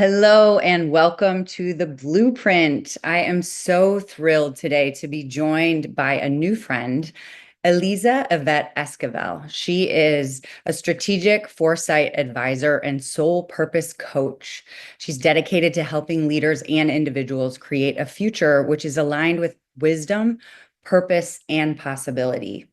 Hello and welcome to the Blueprint. I am so thrilled today to be joined by a new friend, Eliza Yvette Esquivel. She is a strategic foresight advisor and soul purpose coach. She's dedicated to helping leaders and individuals create a future which is aligned with wisdom, purpose, and possibility.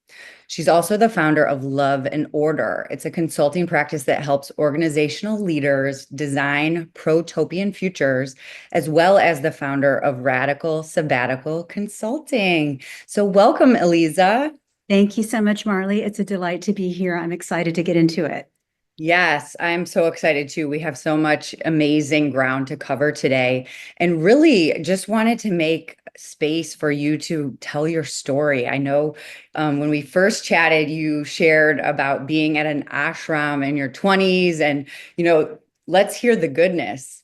She's also the founder of Love and Order. It's a consulting practice that helps organizational leaders design protopian futures, as well as the founder of Radical Sabbatical Consulting. So welcome, Eliza. Thank you so much, Marley. It's a delight to be here. I'm excited to get into it. Yes, I'm so excited too. We have so much amazing ground to cover today, and really just wanted to make space for you to tell your story. I know when we first chatted, you shared about being at an ashram in your 20s, and let's hear the goodness.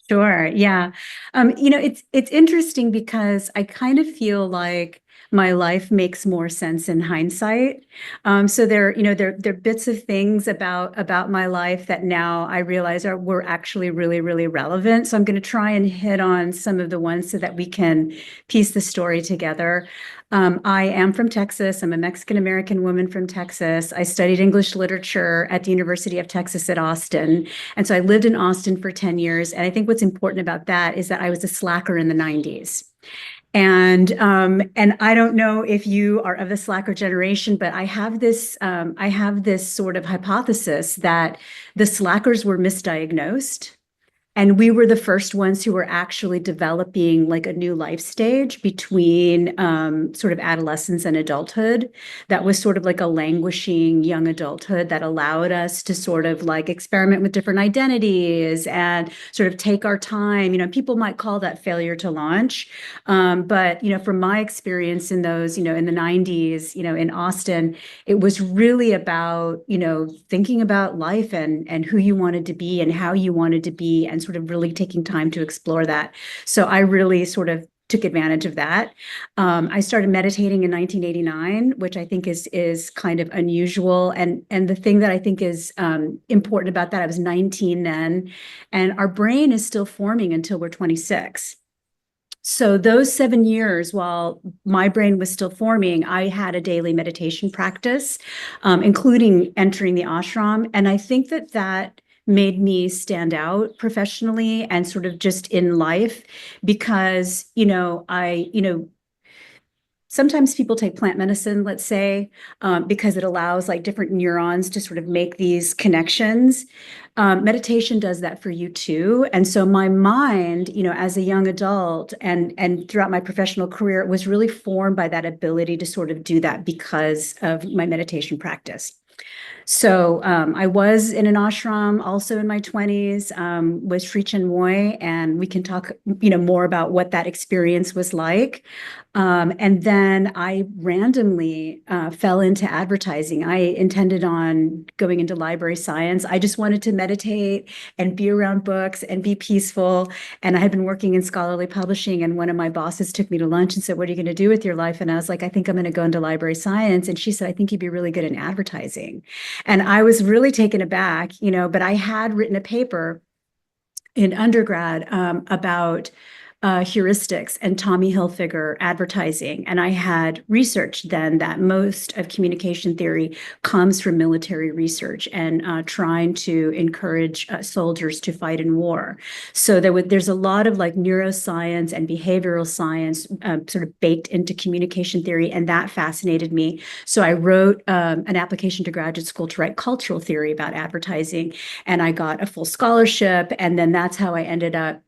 Sure. Yeah. It's interesting because I kind of feel like my life makes more sense in hindsight. So there are bits of things about my life that now I realize were actually really, really relevant. So I'm going to try and hit on some of the ones so that we can piece the story together. I am from Texas. I'm a Mexican-American woman from Texas. I studied English literature at the University of Texas at Austin. And so I lived in Austin for 10 years. And I think what's important about that is that I was a slacker in the 90s. And I don't know if you are of the slacker generation, but I have this sort of hypothesis that the slackers were misdiagnosed. And we were the first ones who were actually developing like a new life stage between sort of adolescence and adulthood. That was sort of like a languishing young adulthood that allowed us to sort of like experiment with different identities and sort of take our time. People might call that failure to launch. But from my experience in those, in the 90s, in Austin, it was really about, thinking about life and who you wanted to be and how you wanted to be and sort of really taking time to explore that. So I really sort of took advantage of that. I started meditating in 1989, which I think is kind of unusual. And the thing that I think is important about that, I was 19 then, and our brain is still forming until we're 26. So those 7 years, while my brain was still forming, I had a daily meditation practice, including entering the ashram. And I think that made me stand out professionally and sort of just in life because, sometimes people take plant medicine, let's say, because it allows like different neurons to sort of make these connections. Meditation does that for you too. And so my mind, as a young adult and throughout my professional career, was really formed by that ability to sort of do that because of my meditation practice. So I was in an ashram also in my 20s with Sri Chinmoy, and we can talk, more about what that experience was like. And then I randomly fell into advertising. I intended on going into library science. I just wanted to meditate and be around books and be peaceful. And I had been working in scholarly publishing, and one of my bosses took me to lunch and said, "What are you going to do with your life?" And I was like, "I think I'm going to go into library science." And she said, "I think you'd be really good in advertising." And I was really taken aback, but I had written a paper in undergrad about heuristics and Tommy Hilfiger advertising. And I had researched then that most of communication theory comes from military research and trying to encourage soldiers to fight in war. So there's a lot of like neuroscience and behavioral science sort of baked into communication theory, and that fascinated me. So I wrote an application to graduate school to write cultural theory about advertising, and I got a full scholarship. And then that's how I ended up,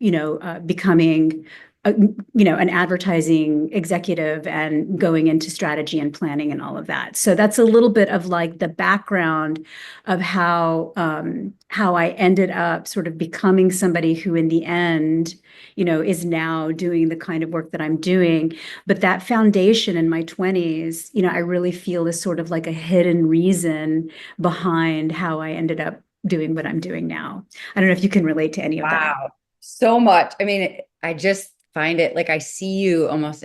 becoming an advertising executive and going into strategy and planning and all of that. So that's a little bit of like the background of how I ended up sort of becoming somebody who in the end, is now doing the kind of work that I'm doing. But that foundation in my 20s, I really feel is sort of like a hidden reason behind how I ended up doing what I'm doing now. I don't know if you can relate to any of that. Wow, so much. I mean, I just find it like I see you almost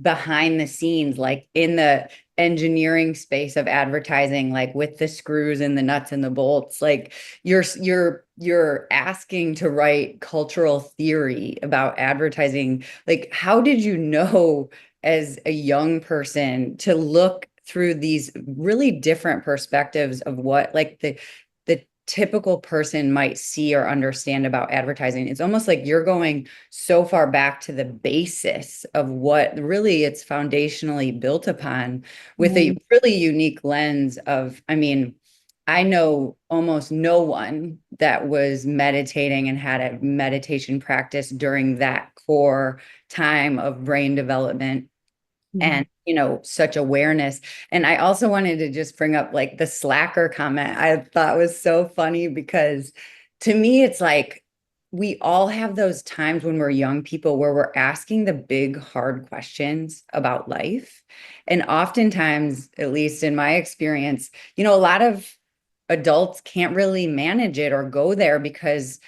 behind the scenes, like in the engineering space of advertising, like with the screws and the nuts and the bolts, like you're asking to write cultural theory about advertising. Like, how did you know as a young person to look through these really different perspectives of what like the typical person might see or understand about advertising? It's almost like you're going so far back to the basis of what really it's foundationally built upon, with a really unique lens of, I mean, I know almost no one that was meditating and had a meditation practice during that core time of brain development and, you know, such awareness. And I also wanted to just bring up like the slacker comment. I thought was so funny because to me, it's like we all have those times when we're young people where we're asking the big, hard questions about life. And oftentimes, at least in my experience, you know, a lot of adults can't really manage it or go there because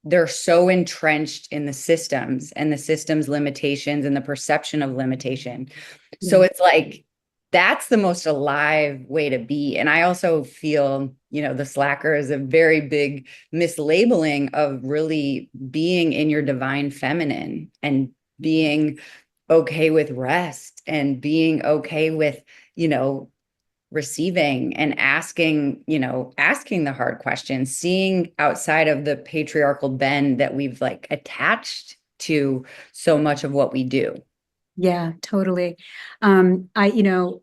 they're so entrenched in the systems and the systems limitations and the perception of limitation. So it's like that's the most alive way to be. And I also feel, you know, the slacker is a very big mislabeling of really being in your divine feminine and being okay with rest and being okay with, you know, receiving and asking, you know, asking the hard questions, seeing outside of the patriarchal bend that we've like attached to so much of what we do. Yeah, totally. You know,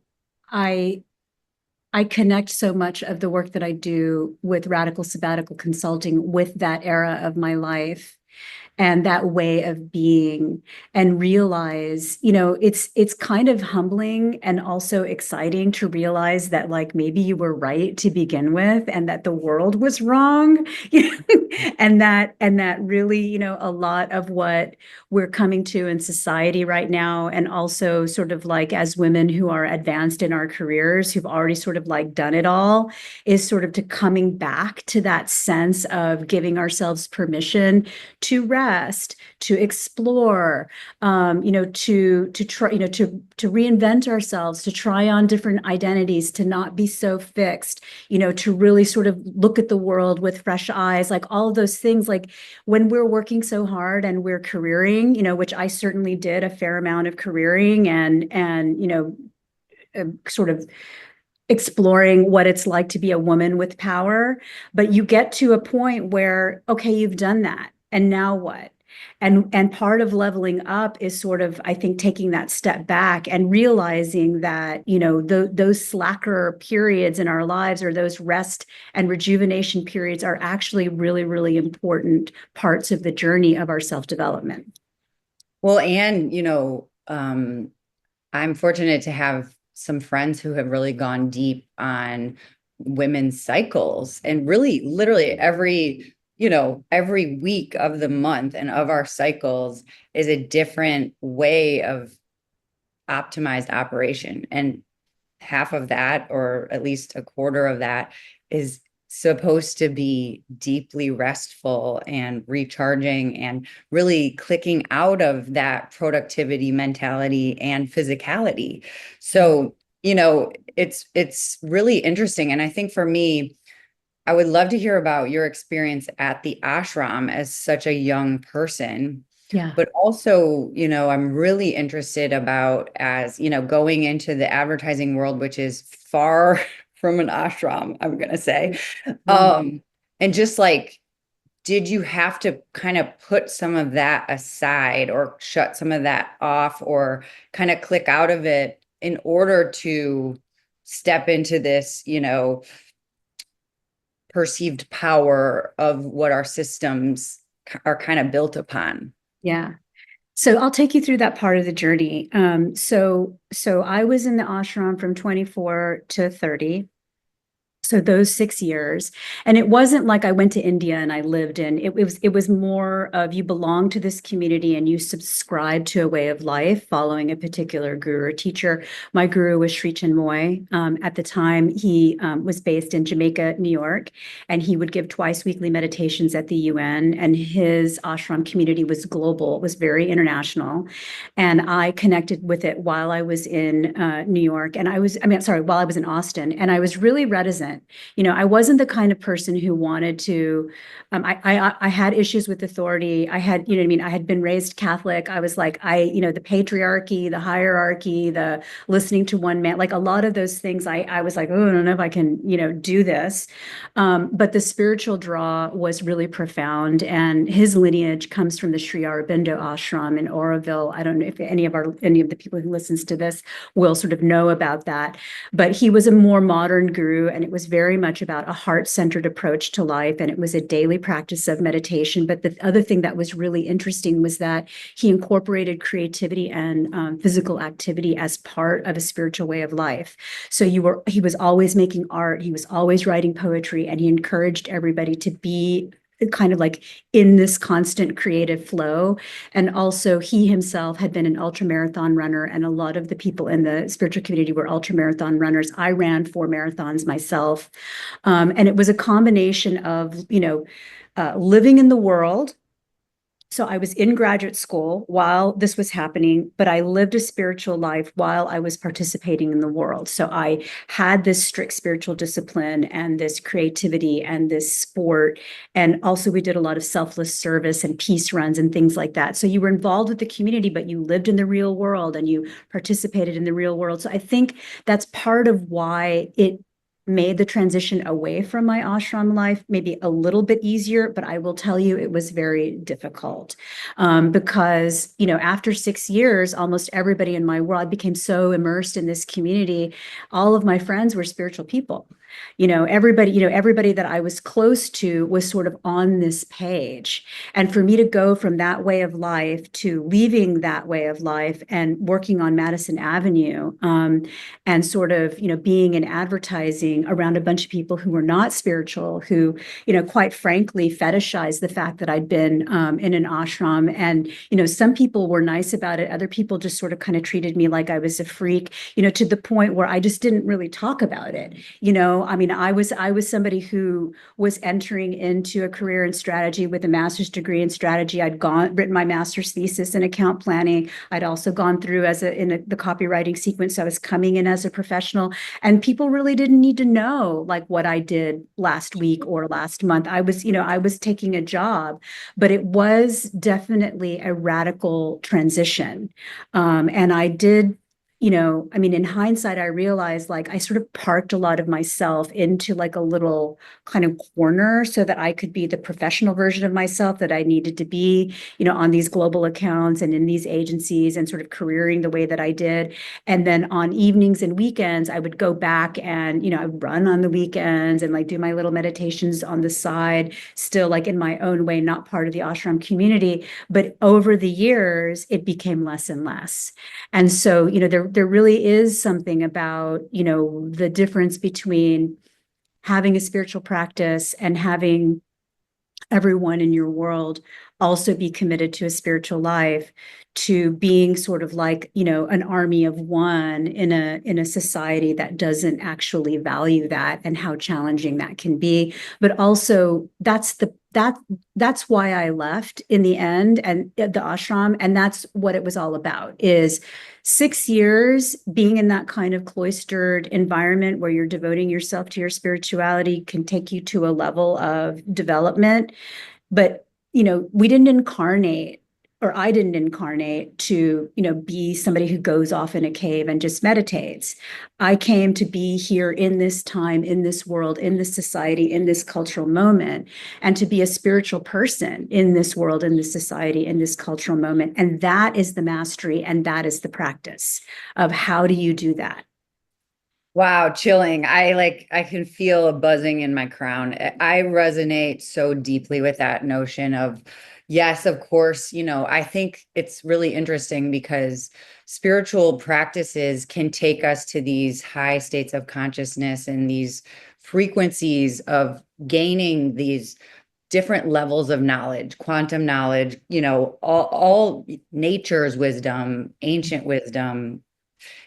I I connect so much of the work that I do with Radical Sabbatical Consulting with that era of my life and that way of being, and realize, you know, it's kind of humbling and also exciting to realize that like maybe you were right to begin with and that the world was wrong. And that really, you know, a lot of what we're coming to in society right now, and also sort of like as women who are advanced in our careers, who've already sort of like done it all, is sort of to coming back to that sense of giving ourselves permission to rest, to explore, you know, to try, you know, to reinvent ourselves, to try on different identities, to not be so fixed, you know, to really sort of look at the world with fresh eyes, like all of those things. Like when we're working so hard and we're careering, you know, which I certainly did a fair amount of careering and you know, sort of exploring what it's like to be a woman with power. But you get to a point where, okay, you've done that. And now what? And part of leveling up is sort of, I think, taking that step back and realizing that, you know, those slacker periods in our lives, or those rest and rejuvenation periods, are actually really, really important parts of the journey of our self-development. Well, and, you know, I'm fortunate to have some friends who have really gone deep on women's cycles, and really literally every, you know, every week of the month and of our cycles is a different way of optimized operation. And half of that, or at least a quarter of that, is supposed to be deeply restful and recharging and really clicking out of that productivity mentality and physicality. So, you know, it's really interesting. And I think for me, I would love to hear about your experience at the ashram as such a young person. Yeah. But also, you know, I'm really interested about, as, you know, going into the advertising world, which is far from an ashram, I'm going to say. And just like, did you have to kind of put some of that aside or shut some of that off or kind of click out of it in order to step into this, you know, perceived power of what our systems are kind of built upon? Yeah. So I'll take you through that part of the journey. So I was in the ashram from 24 to 30. So those 6 years, and it wasn't like I went to India and I lived in it. It was more of you belong to this community and you subscribe to a way of life following a particular guru or teacher. My guru was Sri Chinmoy. At the time, he was based in Jamaica, New York, and he would give twice weekly meditations at the UN. And his ashram community was global; it was very international. And I connected with it while I was in New York, and while I was in Austin, and I was really reticent. I wasn't the kind of person who wanted to. I had issues with authority. I had, you know what I mean. I had been raised Catholic. I was like, the patriarchy, the hierarchy, the listening to one man, like a lot of those things. I was like, oh, I don't know if I can, do this. But the spiritual draw was really profound, and his lineage comes from the Sri Aurobindo ashram in Oroville. I don't know if any of the people who listens to this will sort of know about that, but he was a more modern guru, and it was very much about a heart-centered approach to life, and it was a daily practice of meditation. But the other thing that was really interesting was that he incorporated creativity and physical activity as part of a spiritual way of life. So he was always making art, he was always writing poetry, and he encouraged everybody to be kind of like in this constant creative flow. And also he himself had been an ultra marathon runner, and a lot of the people in the spiritual community were ultra marathon runners. I ran 4 marathons myself. And it was a combination of, living in the world. So I was in graduate school while this was happening, but I lived a spiritual life while I was participating in the world. So I had this strict spiritual discipline and this creativity and this sport. And also we did a lot of selfless service and peace runs and things like that. So you were involved with the community, but you lived in the real world and you participated in the real world. So I think that's part of why it made the transition away from my ashram life maybe a little bit easier, but I will tell you it was very difficult because, after 6 years, almost everybody in my world, I became so immersed in this community. All of my friends were spiritual people. Everybody that I was close to was sort of on this page. And for me to go from that way of life to leaving that way of life and working on Madison Avenue, and sort of, being in advertising around a bunch of people who were not spiritual, who, quite frankly, fetishized the fact that I'd been in an ashram. And, some people were nice about it. Other people just sort of kind of treated me like I was a freak, to the point where I just didn't really talk about it. I was somebody who was entering into a career in strategy with a master's degree in strategy. I'd written my master's thesis in account planning. I'd also gone through the copywriting sequence. I was coming in as a professional, and people really didn't need to know like what I did last week or last month. I was taking a job, but it was definitely a radical transition. And I did, in hindsight, I realized like I sort of parked a lot of myself into like a little kind of corner so that I could be the professional version of myself that I needed to be, on these global accounts and in these agencies and sort of careering the way that I did. And then on evenings and weekends, I would go back and, I would run on the weekends and like do my little meditations on the side, still like in my own way, not part of the ashram community. But over the years, it became less and less. And so, there really is something about, the difference between having a spiritual practice and having everyone in your world also be committed to a spiritual life, to being sort of like, an army of one in a society that doesn't actually value that, and how challenging that can be. But also that's why I left in the end, and the ashram, and that's what it was all about, is 6 years being in that kind of cloistered environment where you're devoting yourself to your spirituality can take you to a level of development. But, we didn't incarnate, or I didn't incarnate to, be somebody who goes off in a cave and just meditates. I came to be here in this time, in this world, in this society, in this cultural moment, and to be a spiritual person in this world, in this society, in this cultural moment. And that is the mastery, and that is the practice of how do you do that? Wow, chilling. I can feel a buzzing in my crown. I resonate so deeply with that notion of, Yes, of course. I think it's really interesting because spiritual practices can take us to these high states of consciousness and these frequencies of gaining these different levels of knowledge, quantum knowledge, all nature's wisdom, ancient wisdom.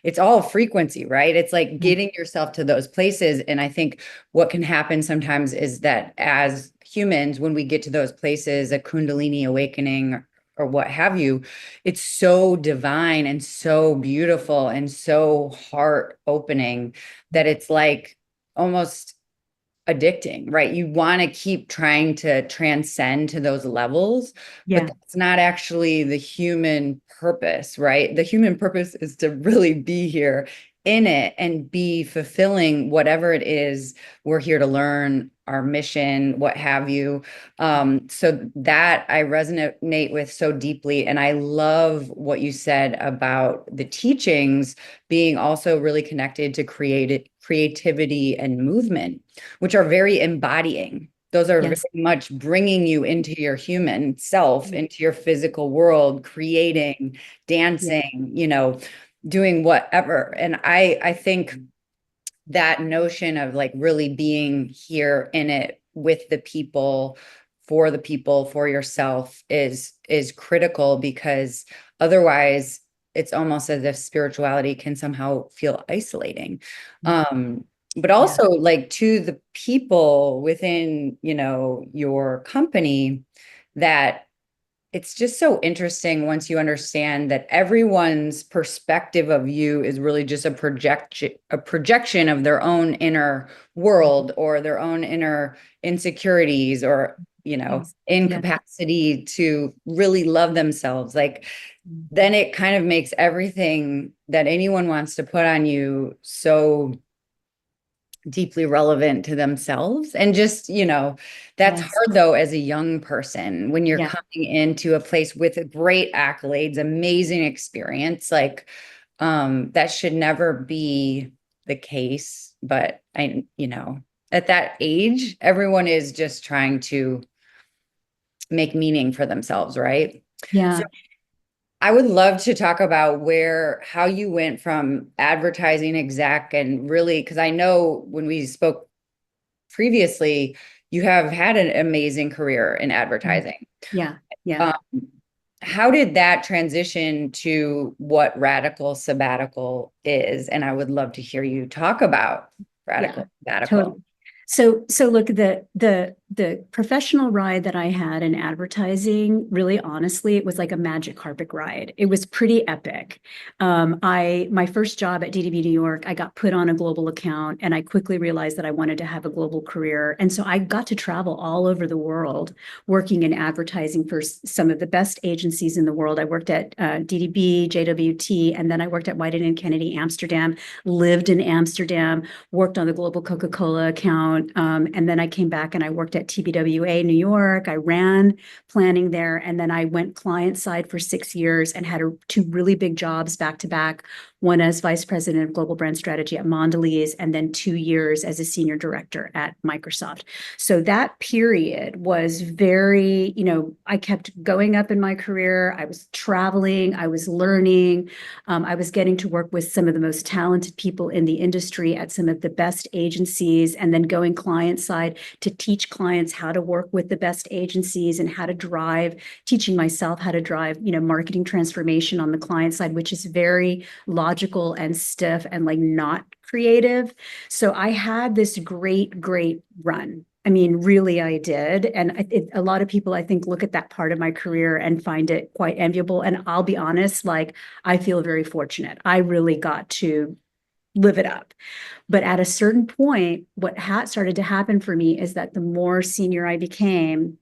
It's all frequency, right? It's like Yeah. getting yourself to those places. And I think what can happen sometimes is that as humans, when we get to those places, a Kundalini awakening or what have you, it's so divine and so beautiful and so heart opening that it's like almost addicting, right? You want to keep trying to transcend to those levels, but Yeah. that's not actually the human purpose, right? The human purpose is to really be here in it and be fulfilling whatever it is we're here to learn, our mission, what have you. So that I resonate with so deeply. And I love what you said about the teachings being also really connected to creativity and movement, which are very embodying. Those are very Yes. much bringing you into your human self, into your physical world, creating, Yeah. dancing, doing whatever. And I think that notion of like really being here in it with the people, for yourself is critical because otherwise it's almost as if spirituality can somehow feel isolating. But Yeah. also like to the people within, your company, that it's just so interesting once you understand that everyone's perspective of you is really just a projection of their own inner world or their own inner insecurities or, Yes. Yeah. incapacity to really love themselves. Like then it kind of makes everything that anyone wants to put on you so deeply relevant to themselves. And just, that's Yes. hard though as a young person when you're Yeah. coming into a place with great accolades, amazing experience. Like that should never be the case. But at that age, everyone is just trying to make meaning for themselves, right? So Yeah. I would love to talk about how you went from advertising exec and really, because I know when we spoke previously, you have had an amazing career in advertising. Yeah. Yeah. Um, how did that transition to what Radical Sabbatical is? And I would love to hear you talk about Yeah. Radical Sabbatical. Totally. So look, the professional ride that I had in advertising, really honestly, it was like a magic carpet ride. It was pretty epic. My first job at DDB New York, I got put on a global account, and I quickly realized that I wanted to have a global career. And so I got to travel all over the world working in advertising for some of the best agencies in the world. I worked at DDB, JWT, and then I worked at Whiting and Kennedy Amsterdam, lived in Amsterdam, worked on the global Coca-Cola account. And then I came back and I worked at TBWA New York. I ran planning there. And then I went client side for 6 years and had two really big jobs back to back. One as vice president of global brand strategy at Mondelez, and then 2 years as a senior director at Microsoft. So that period was very, I kept going up in my career. I was traveling, I was learning. I was getting to work with some of the most talented people in the industry at some of the best agencies, and then going client side to teach clients how to work with the best agencies and how to teaching myself how to drive, marketing transformation on the client side, which is very logical and stiff and like not creative. So I had this great, great run. I mean, really, I did. And a lot of people, I think, look at that part of my career and find it quite enviable. And I'll be honest, like, I feel very fortunate. I really got to live it up. But at a certain point, what started to happen for me is that the more senior I became,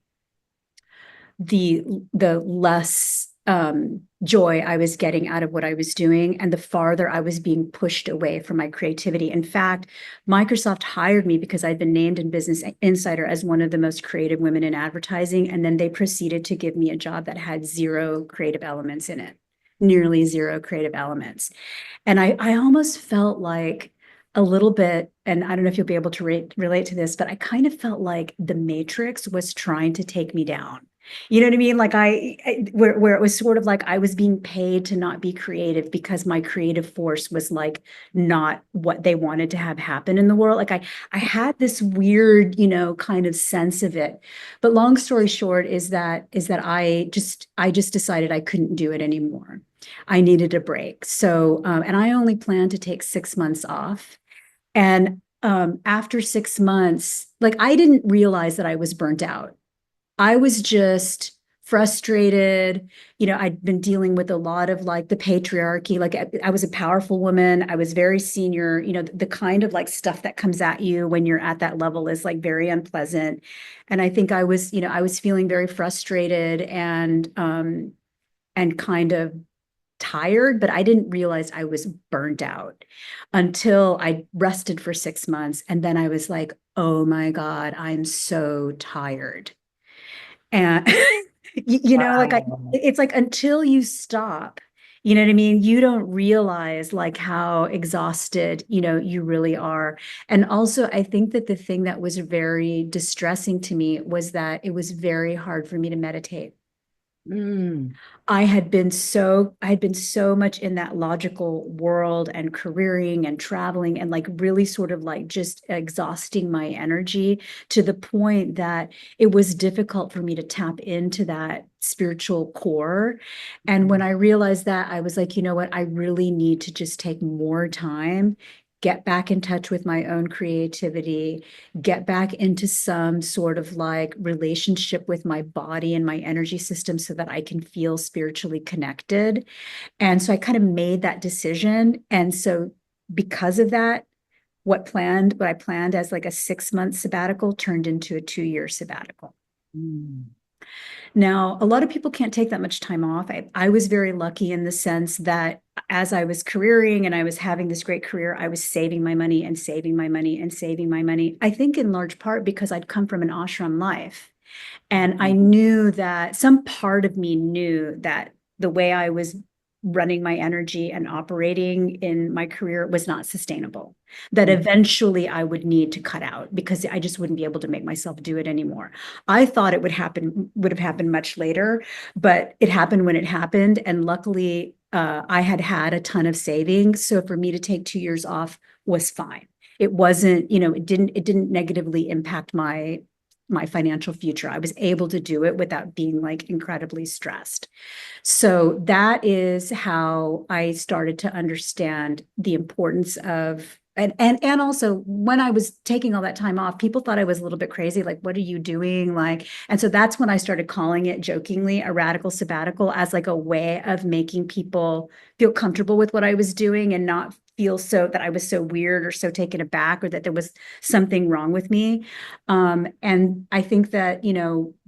the less joy I was getting out of what I was doing, and the farther I was being pushed away from my creativity. In fact, Microsoft hired me because I'd been named in Business Insider as one of the most creative women in advertising, and then they proceeded to give me a job that had zero creative elements in it, nearly zero creative elements. And I almost felt like a little bit, and I don't know if you'll be able to relate to this, but I kind of felt like the Matrix was trying to take me down. You know what I mean? Like where it was sort of like I was being paid to not be creative because my creative force was like not what they wanted to have happen in the world. Like I had this weird, kind of sense of it. But long story short is that I just decided I couldn't do it anymore. I needed a break. So and I only planned to take 6 months off. And after 6 months, like I didn't realize that I was burnt out. I was just frustrated. I'd been dealing with a lot of like the patriarchy. Like I was a powerful woman. I was very senior. The kind of like stuff that comes at you when you're at that level is like very unpleasant. And I think I was feeling very frustrated and kind of tired, but I didn't realize I was burnt out until I rested for 6 months. And then I was like, oh my God, I'm so tired. And like Wow. it's like until you stop, you know what I mean? You don't realize like how exhausted, you really are. And also, I think that the thing that was very distressing to me was that it was very hard for me to meditate. Mm. I had been so much in that logical world and careering and traveling and like really sort of like just exhausting my energy to the point that it was difficult for me to tap into that spiritual core. And when I realized that, I was like, you know what? I really need to just take more time, get back in touch with my own creativity, get back into some sort of like relationship with my body and my energy system so that I can feel spiritually connected. And so I kind of made that decision. And so because of that, what I planned as like a 6 month sabbatical turned into a 2 year sabbatical. Mm. Now, a lot of people can't take that much time off. I was very lucky in the sense that as I was careering and I was having this great career, I was saving my money and saving my money and saving my money. I think in large part because I'd come from an ashram life. And I knew that some part of me knew that the way I was running my energy and operating in my career was not sustainable, that Mm. eventually I would need to cut out because I just wouldn't be able to make myself do it anymore. I thought it would have happened much later, but it happened when it happened. And luckily, I had had a ton of savings. So for me to take 2 years off was fine. It wasn't, it didn't negatively impact my financial future. I was able to do it without being like incredibly stressed. So that is how I started to understand the importance of and also when I was taking all that time off, people thought I was a little bit crazy. Like, what are you doing? Like, and so that's when I started calling it jokingly a radical sabbatical as like a way of making people feel comfortable with what I was doing and not feel so that I was so weird or so taken aback or that there was something wrong with me. And I think that,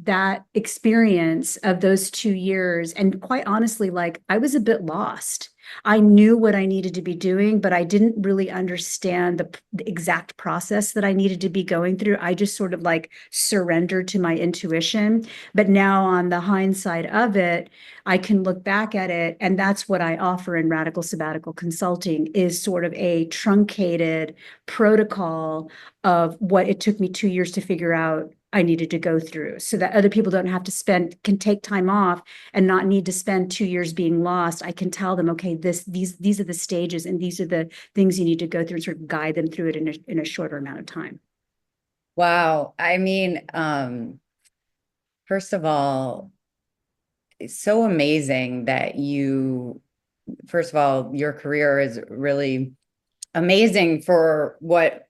that experience of those 2 years, and quite honestly, like I was a bit lost. I knew what I needed to be doing, but I didn't really understand the exact process that I needed to be going through. I just sort of like surrendered to my intuition. But now, on the hindsight of it, I can look back at it, and that's what I offer in Radical Sabbatical Consulting is sort of a truncated protocol of what it took me 2 years to figure out I needed to go through so that other people don't have to can take time off and not need to spend 2 years being lost. I can tell them, okay, these are the stages and these are the things you need to go through and sort of guide them through it in a shorter amount of time. Wow. I mean, first of all, it's so amazing that first of all, your career is really amazing for what,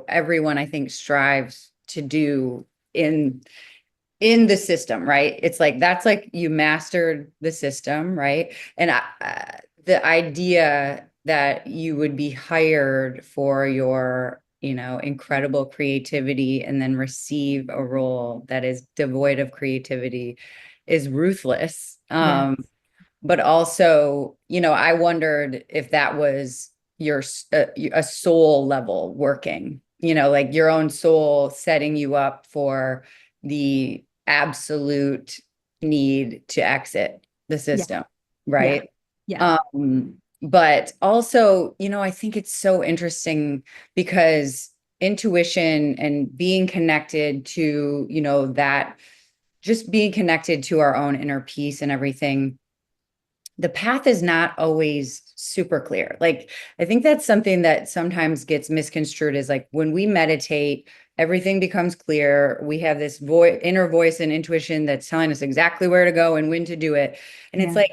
everyone I think strives to do in in the system, right? It's like that's like you mastered the system, right? And the idea that you would be hired for your, incredible creativity and then receive a role that is devoid of creativity is ruthless. Yeah. But also, I wondered if that was your a soul level working, like your own soul setting you up for the absolute need to exit the Yeah. system, Yeah. right? Yeah. But also, I think it's so interesting because intuition and being connected to, that just being connected to our own inner peace and everything, the path is not always super clear. Like, I think that's something that sometimes gets misconstrued, is like when we meditate, everything becomes clear. We have this inner voice and intuition that's telling us exactly where to go and when to do it. And it's like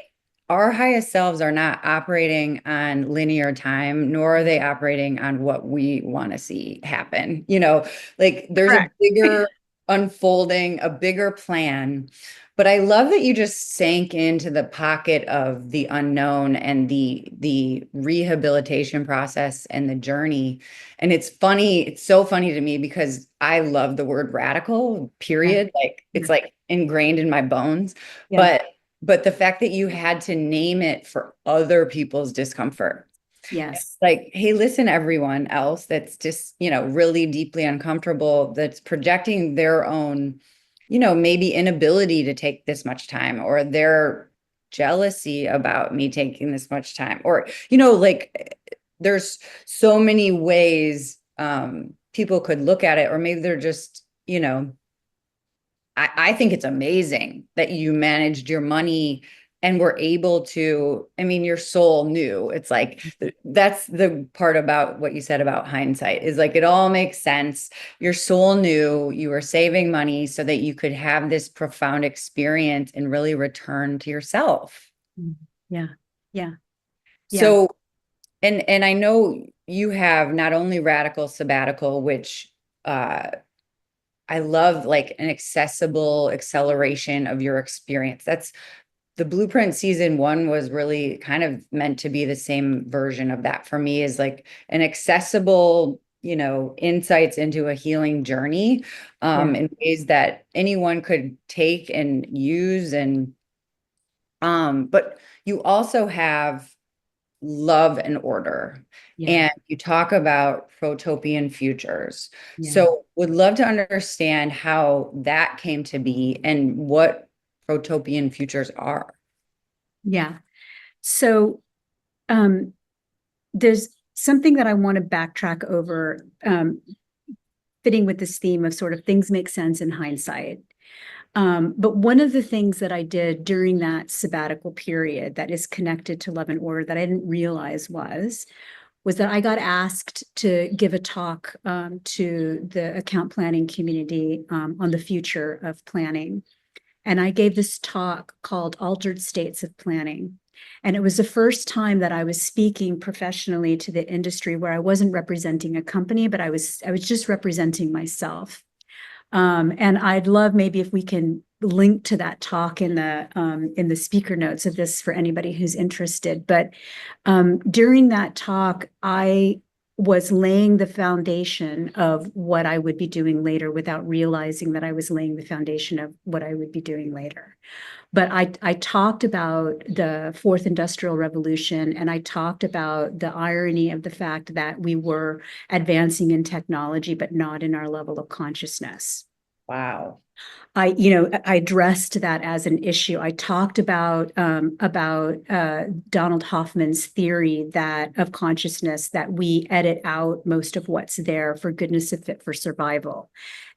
our highest selves are not operating on linear time, nor are they operating on what we want to see happen. Like there's a Correct. bigger unfolding, a bigger plan. But I love that you just sank into the pocket of the unknown and the rehabilitation process and the journey. And it's funny, it's so funny to me because I love the word radical, Yeah. period. Like it's like ingrained in my bones. Yeah. But the fact that you had to name it for other people's discomfort. Yes. Like, hey, listen, everyone else that's just, really deeply uncomfortable, that's projecting their own, maybe inability to take this much time, or their jealousy about me taking this much time, or, like there's so many ways people could look at it, or maybe they're just, I think it's amazing that you managed your money and were able to, I mean, your soul knew. It's like, that's the part about what you said about hindsight, is like, it all makes sense. Your soul knew you were saving money so that you could have this profound experience and really return to yourself. Yeah. Yeah. Yeah. So, and I know you have not only Radical Sabbatical, which, I love, like an accessible acceleration of your experience. That's the Blueprint season 1 was really kind of meant to be the same version of that for me, is like an accessible, insights into a healing journey, in ways that anyone could take and use. And, but you also have Love and Order. Yeah. And you talk about Protopian Futures. Yeah. So would love to understand how that came to be and what Protopian Futures are. Yeah. So there's something that I want to backtrack over, fitting with this theme of sort of things make sense in hindsight. But one of the things that I did during that sabbatical period that is connected to Love and Order that I didn't realize was that I got asked to give a talk to the account planning community on the future of planning. And I gave this talk called Altered States of Planning. And it was the first time that I was speaking professionally to the industry where I wasn't representing a company, but I was just representing myself. And I'd love maybe if we can link to that talk in the speaker notes of this for anybody who's interested. But during that talk, I was laying the foundation of what I would be doing later without realizing that I was laying the foundation of what I would be doing later. But I talked about the fourth industrial revolution, and I talked about the irony of the fact that we were advancing in technology, but not in our level of consciousness. Wow. I addressed that as an issue. I talked about Donald Hoffman's theory of consciousness, that we edit out most of what's there for goodness of fit for survival.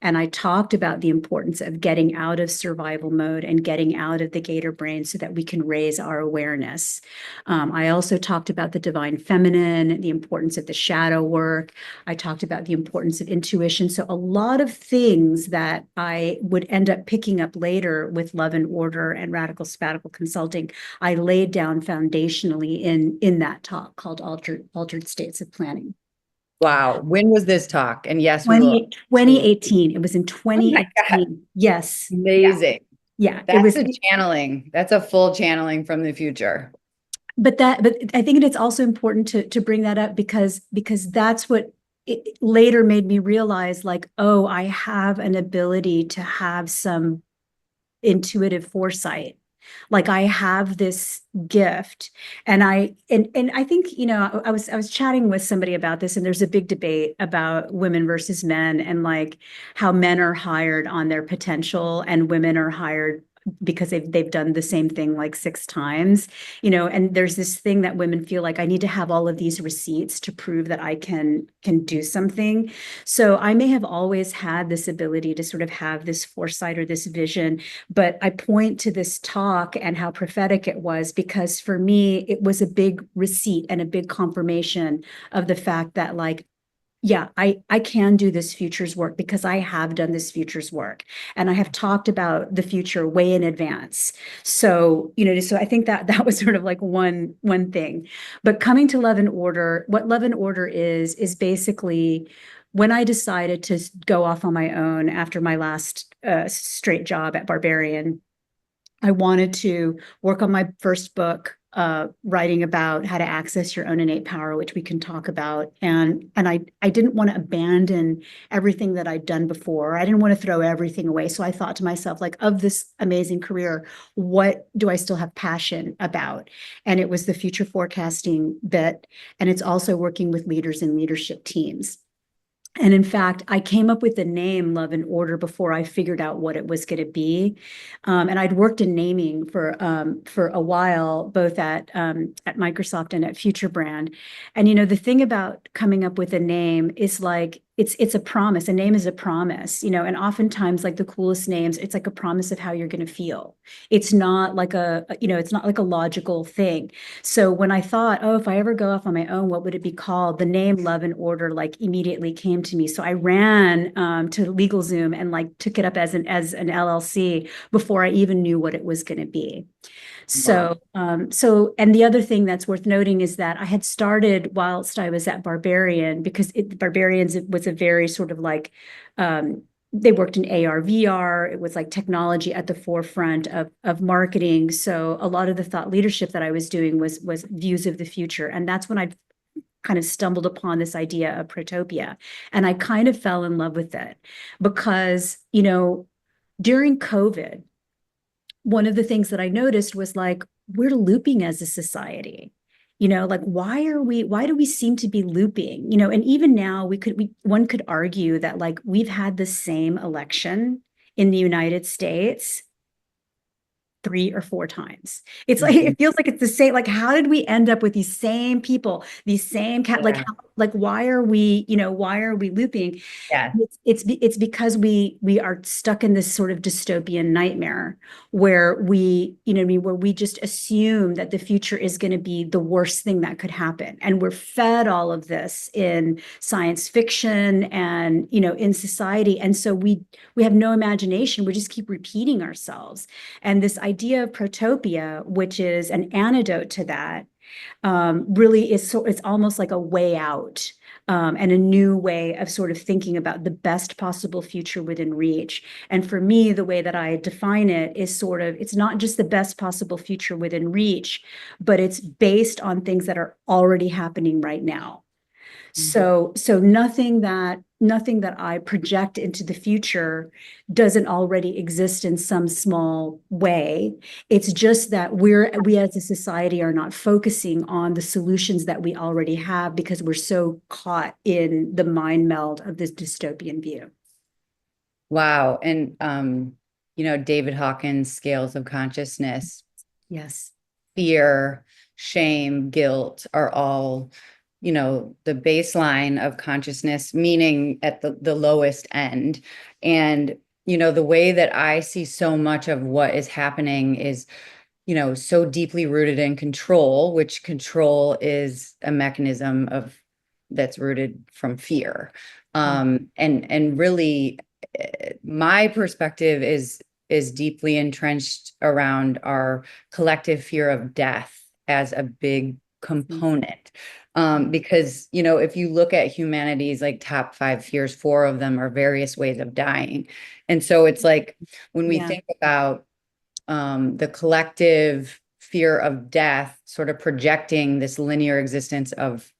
And I talked about the importance of getting out of survival mode and getting out of the gator brain so that we can raise our awareness. I also talked about the divine feminine, the importance of the shadow work. I talked about the importance of intuition. So a lot of things that I would end up picking up later with Love and Order and Radical Sabbatical Consulting, I laid down foundationally in that talk called Altered States of Planning. Wow. When was this talk? And yes, we will. 2018. It was in Oh my God. 2018. Yes. Amazing. Yeah. It That's was. a channeling. That's a full channeling from the future. But I think it's also important to bring that up because that's what it later made me realize, like, oh, I have an ability to have some intuitive foresight. Like I have this gift. And I think, I was chatting with somebody about this, and there's a big debate about women versus men, and like how men are hired on their potential and women are hired because they've done the same thing like 6 times, and there's this thing that women feel like I need to have all of these receipts to prove that I can do something. So I may have always had this ability to sort of have this foresight or this vision, but I point to this talk and how prophetic it was, because for me, it was a big receipt and a big confirmation of the fact that, like, yeah, I can do this futures work because I have done this futures work and I have talked about the future way in advance. So, so I think that that was sort of like one thing. But coming to Love and Order, what Love and Order is basically when I decided to go off on my own after my last straight job at Barbarian. I wanted to work on my first book, writing about how to access your own innate power, which we can talk about. And I didn't want to abandon everything that I'd done before. I didn't want to throw everything away. So I thought to myself, like, of this amazing career, what do I still have passion about? And it was the future forecasting bit. And it's also working with leaders and leadership teams. And in fact, I came up with the name Love and Order before I figured out what it was going to be. And I'd worked in naming for a while, both at Microsoft and at Future Brand. And the thing about coming up with a name is like it's a promise. A name is a promise, and oftentimes, like, the coolest names, it's like a promise of how you're going to feel. It's not like it's not like a logical thing. So when I thought, oh, if I ever go off on my own, what would it be called? The name Love and Order like immediately came to me. So I ran to LegalZoom and like took it up as an LLC before I even knew what it was going to be. Wow. So, and the other thing that's worth noting is that I had started whilst I was at Barbarian, because Barbarians, it was a very sort of like, they worked in AR, VR. It was like technology at the forefront of marketing. So a lot of the thought leadership that I was doing was views of the future. And that's when I kind of stumbled upon this idea of Protopia. And I kind of fell in love with it because, during COVID, one of the things that I noticed was, like, we're looping as a society. Like, why do we seem to be looping? And even now one could argue that, like, we've had the same election in the United States 3 or 4 times. It's like, Mhm. it feels like it's the same. Like, how did we end up with these same people, these same Yeah. like, why are we looping? Yeah. It's because we are stuck in this sort of dystopian nightmare where where we just assume that the future is going to be the worst thing that could happen. And we're fed all of this in science fiction and, in society. And so we have no imagination. We just keep repeating ourselves. And this idea of protopia, which is an antidote to that, really is it's almost like a way out, and a new way of sort of thinking about the best possible future within reach. And for me, the way that I define it is sort of, it's not just the best possible future within reach, but it's based on things that are already happening right now. So nothing that I project into the future doesn't already exist in some small way. It's just that we as a society are not focusing on the solutions that we already have because we're so caught in the mind meld of this dystopian view. Wow. And David Hawkins' scales of consciousness, Yes. fear, shame, guilt are all, the baseline of consciousness, meaning at the lowest end. And, the way that I see so much of what is happening is, so deeply rooted in control, which control is a mechanism of that's rooted from fear. And really, my perspective is deeply entrenched around our collective fear of death as a big component. Because, if you look at humanity's like top 5 fears, 4 of them are various ways of dying. And so it's like when we Yeah. think about the collective fear of death, sort of projecting this linear existence of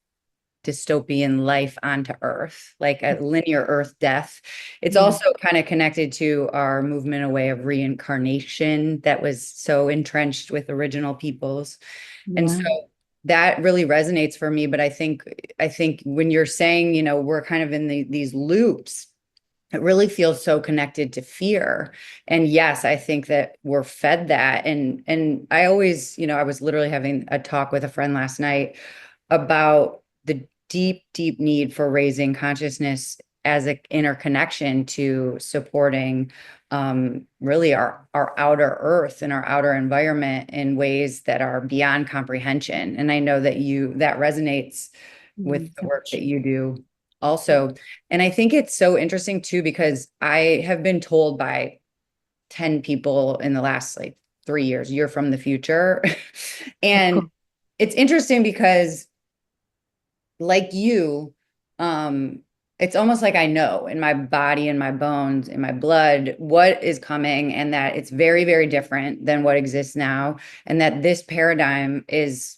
dystopian life onto Earth, like a linear Earth death. It's Yeah. also kind of connected to our movement away of reincarnation that was so entrenched with original peoples. And so Yeah. that really resonates for me. But I think when you're saying, we're kind of in these loops, it really feels so connected to fear. And yes, I think that we're fed that. And I always, I was literally having a talk with a friend last night about the deep, deep need for raising consciousness as an interconnection to supporting really our outer earth and our outer environment in ways that are beyond comprehension. And I know that that resonates with the So work much. that you do also. And I think it's so interesting too, because I have been told by 10 people in the last like 3 years, you're from the future. Oh, And cool. it's interesting because like you, um, it's almost like I know in my body, in my bones, in my blood, what is coming, and that it's very, very different than what exists now, and that this paradigm is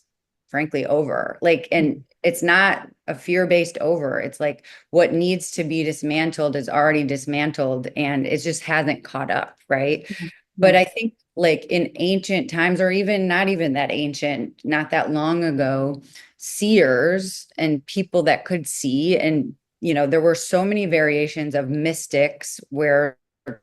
frankly over. Like, and it's not a fear-based over. It's like what needs to be dismantled is already dismantled, and it just hasn't caught up, right? But Yeah. I think like in ancient times, or even not even that ancient, not that long ago, seers and people that could see, and there were so many variations of mystics where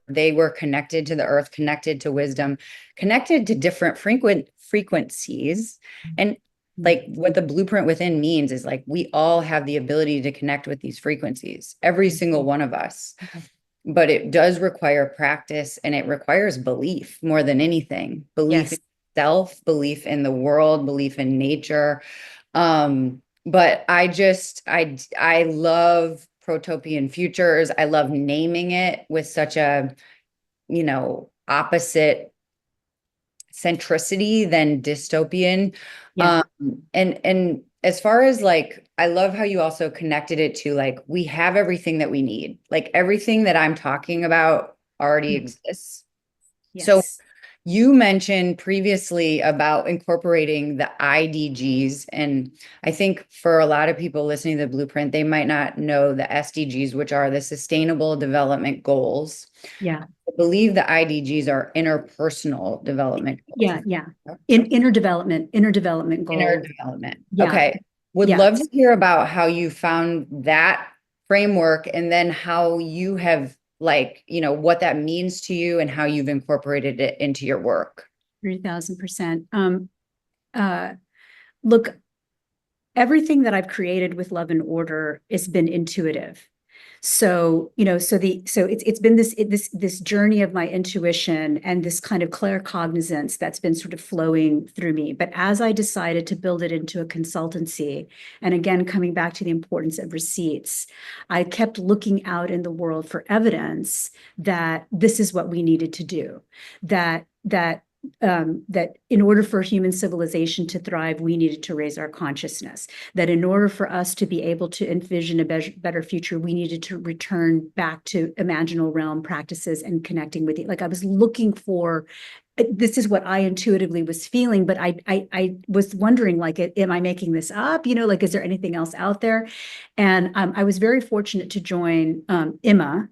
they were connected to the earth, connected to wisdom, connected to different frequencies. And like what the blueprint within means is like we all have the ability to connect with these frequencies, every single one of us. But it does require practice, and it requires belief more than anything. Belief in Yes. self, belief in the world, belief in nature. But I love Protopian Futures. I love naming it with such a, opposite centricity than dystopian. Yeah. Um, and as far as like, I love how you also connected it to like, we have everything that we need. Like everything that I'm talking about already exists. So Yes. you mentioned previously about incorporating the IDGs, and I think for a lot of people listening to the Blueprint, they might not know the SDGs, which are the Sustainable Development Goals. Yeah. I believe the IDGs are interpersonal development goals. Yeah. Yeah. Inner development Inner goals. development. Yeah. Okay. Would Yeah. love to hear about how you found that framework, and then how you have like, what that means to you and how you've incorporated it into your work. 3,000%. Uh, Look, everything that I've created with Love and Order has been intuitive. So, it's been this journey of my intuition and this kind of claircognizance that's been sort of flowing through me. But as I decided to build it into a consultancy, and again, coming back to the importance of receipts, I kept looking out in the world for evidence that this is what we needed to do, that in order for human civilization to thrive, we needed to raise our consciousness. That in order for us to be able to envision a better future, we needed to return back to imaginal realm practices and connecting with it. Like I was looking for, this is what I intuitively was feeling, but I was wondering, like, am I making this up? Like, is there anything else out there? And I was very fortunate to join IMA,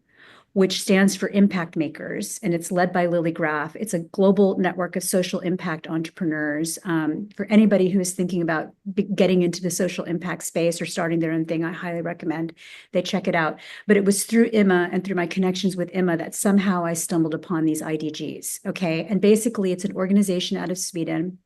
which stands for Impact Makers, and it's led by Lily Graff. It's a global network of social impact entrepreneurs. For anybody who is thinking about getting into the social impact space or starting their own thing, I highly recommend they check it out. But it was through IMA and through my connections with IMA that somehow I stumbled upon these IDGs, okay? And basically, it's an organization out of Sweden,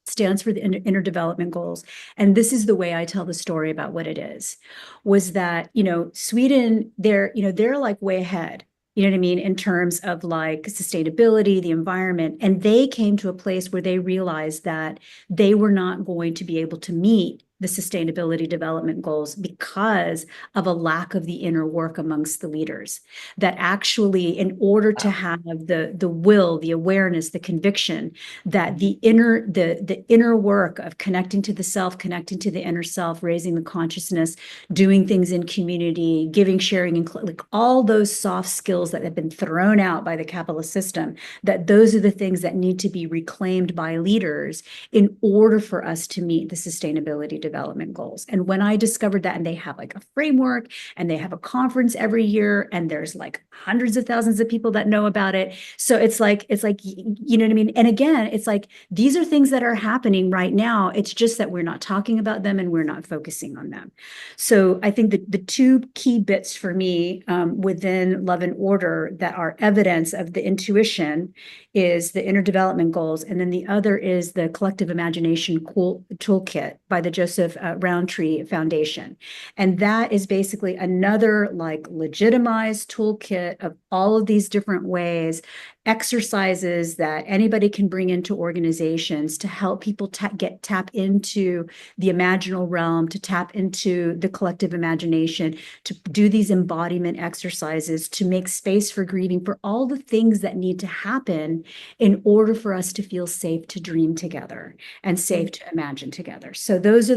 stands for the Interdevelopment Goals. And this is the way I tell the story about what it is, was that, Sweden, they're like way ahead, you know what I mean, in terms of like sustainability, the environment. And they came to a place where they realized that they were not going to be able to meet the sustainability development goals because of a lack of the inner work amongst the leaders. That actually, in order to have the will, the awareness, the conviction, that the inner work of connecting to the self, connecting to the inner self, raising the consciousness, doing things in community, giving, sharing, and like all those soft skills that have been thrown out by the capitalist system, that those are the things that need to be reclaimed by leaders in order for us to meet the sustainability development Interdevelopment Goals. And when I discovered that, and they have like a framework and they have a conference every year, and there's like hundreds of thousands of people that know about it. So it's like, you know what I mean? And again, it's like, these are things that are happening right now. It's just that we're not talking about them and we're not focusing on them. So I think that the two key bits for me within Love and Order that are evidence of the intuition is the Interdevelopment Goals. And then the other is the Collective Imagination Toolkit by the Joseph Rowntree Foundation. And that is basically another like legitimized toolkit of all of these different ways, exercises that anybody can bring into organizations to help people tap into the imaginal realm, to tap into the collective imagination, to do these embodiment exercises, to make space for grieving, for all the things that need to happen in order for us to feel safe to dream together and safe to imagine together. So those are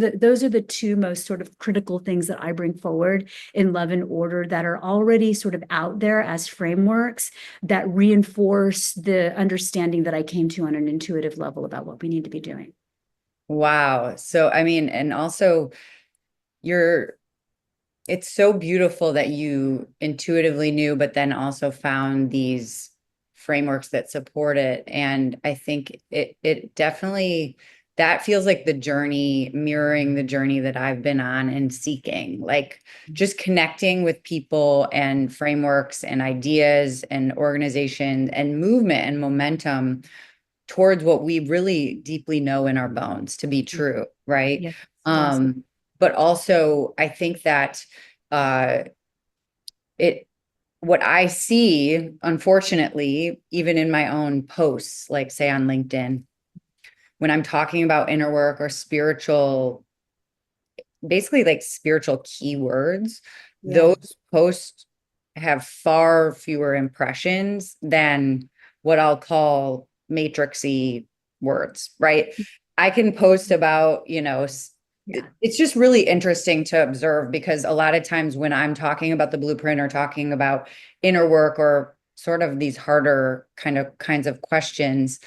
the two most sort of critical things that I bring forward in Love and Order that are already sort of out there as frameworks that reinforce the understanding that I came to on an intuitive level about what we need to be doing. Wow. So, I mean, and also it's so beautiful that you intuitively knew, but then also found these frameworks that support it. And I think it definitely, that feels like the journey, mirroring the journey that I've been on and seeking, like just connecting with people and frameworks and ideas and organizations and movement and momentum towards what we really deeply know in our bones to be true, right? Yes. But also I think that what I see, unfortunately, even in my own posts, like say on LinkedIn, when I'm talking about inner work or spiritual, basically like spiritual keywords, those posts have far fewer impressions than what I'll call matrixy words, right? I can post about, it's just really interesting to observe, because a lot of times when I'm talking about the blueprint or talking about inner work or sort of these harder kinds of questions,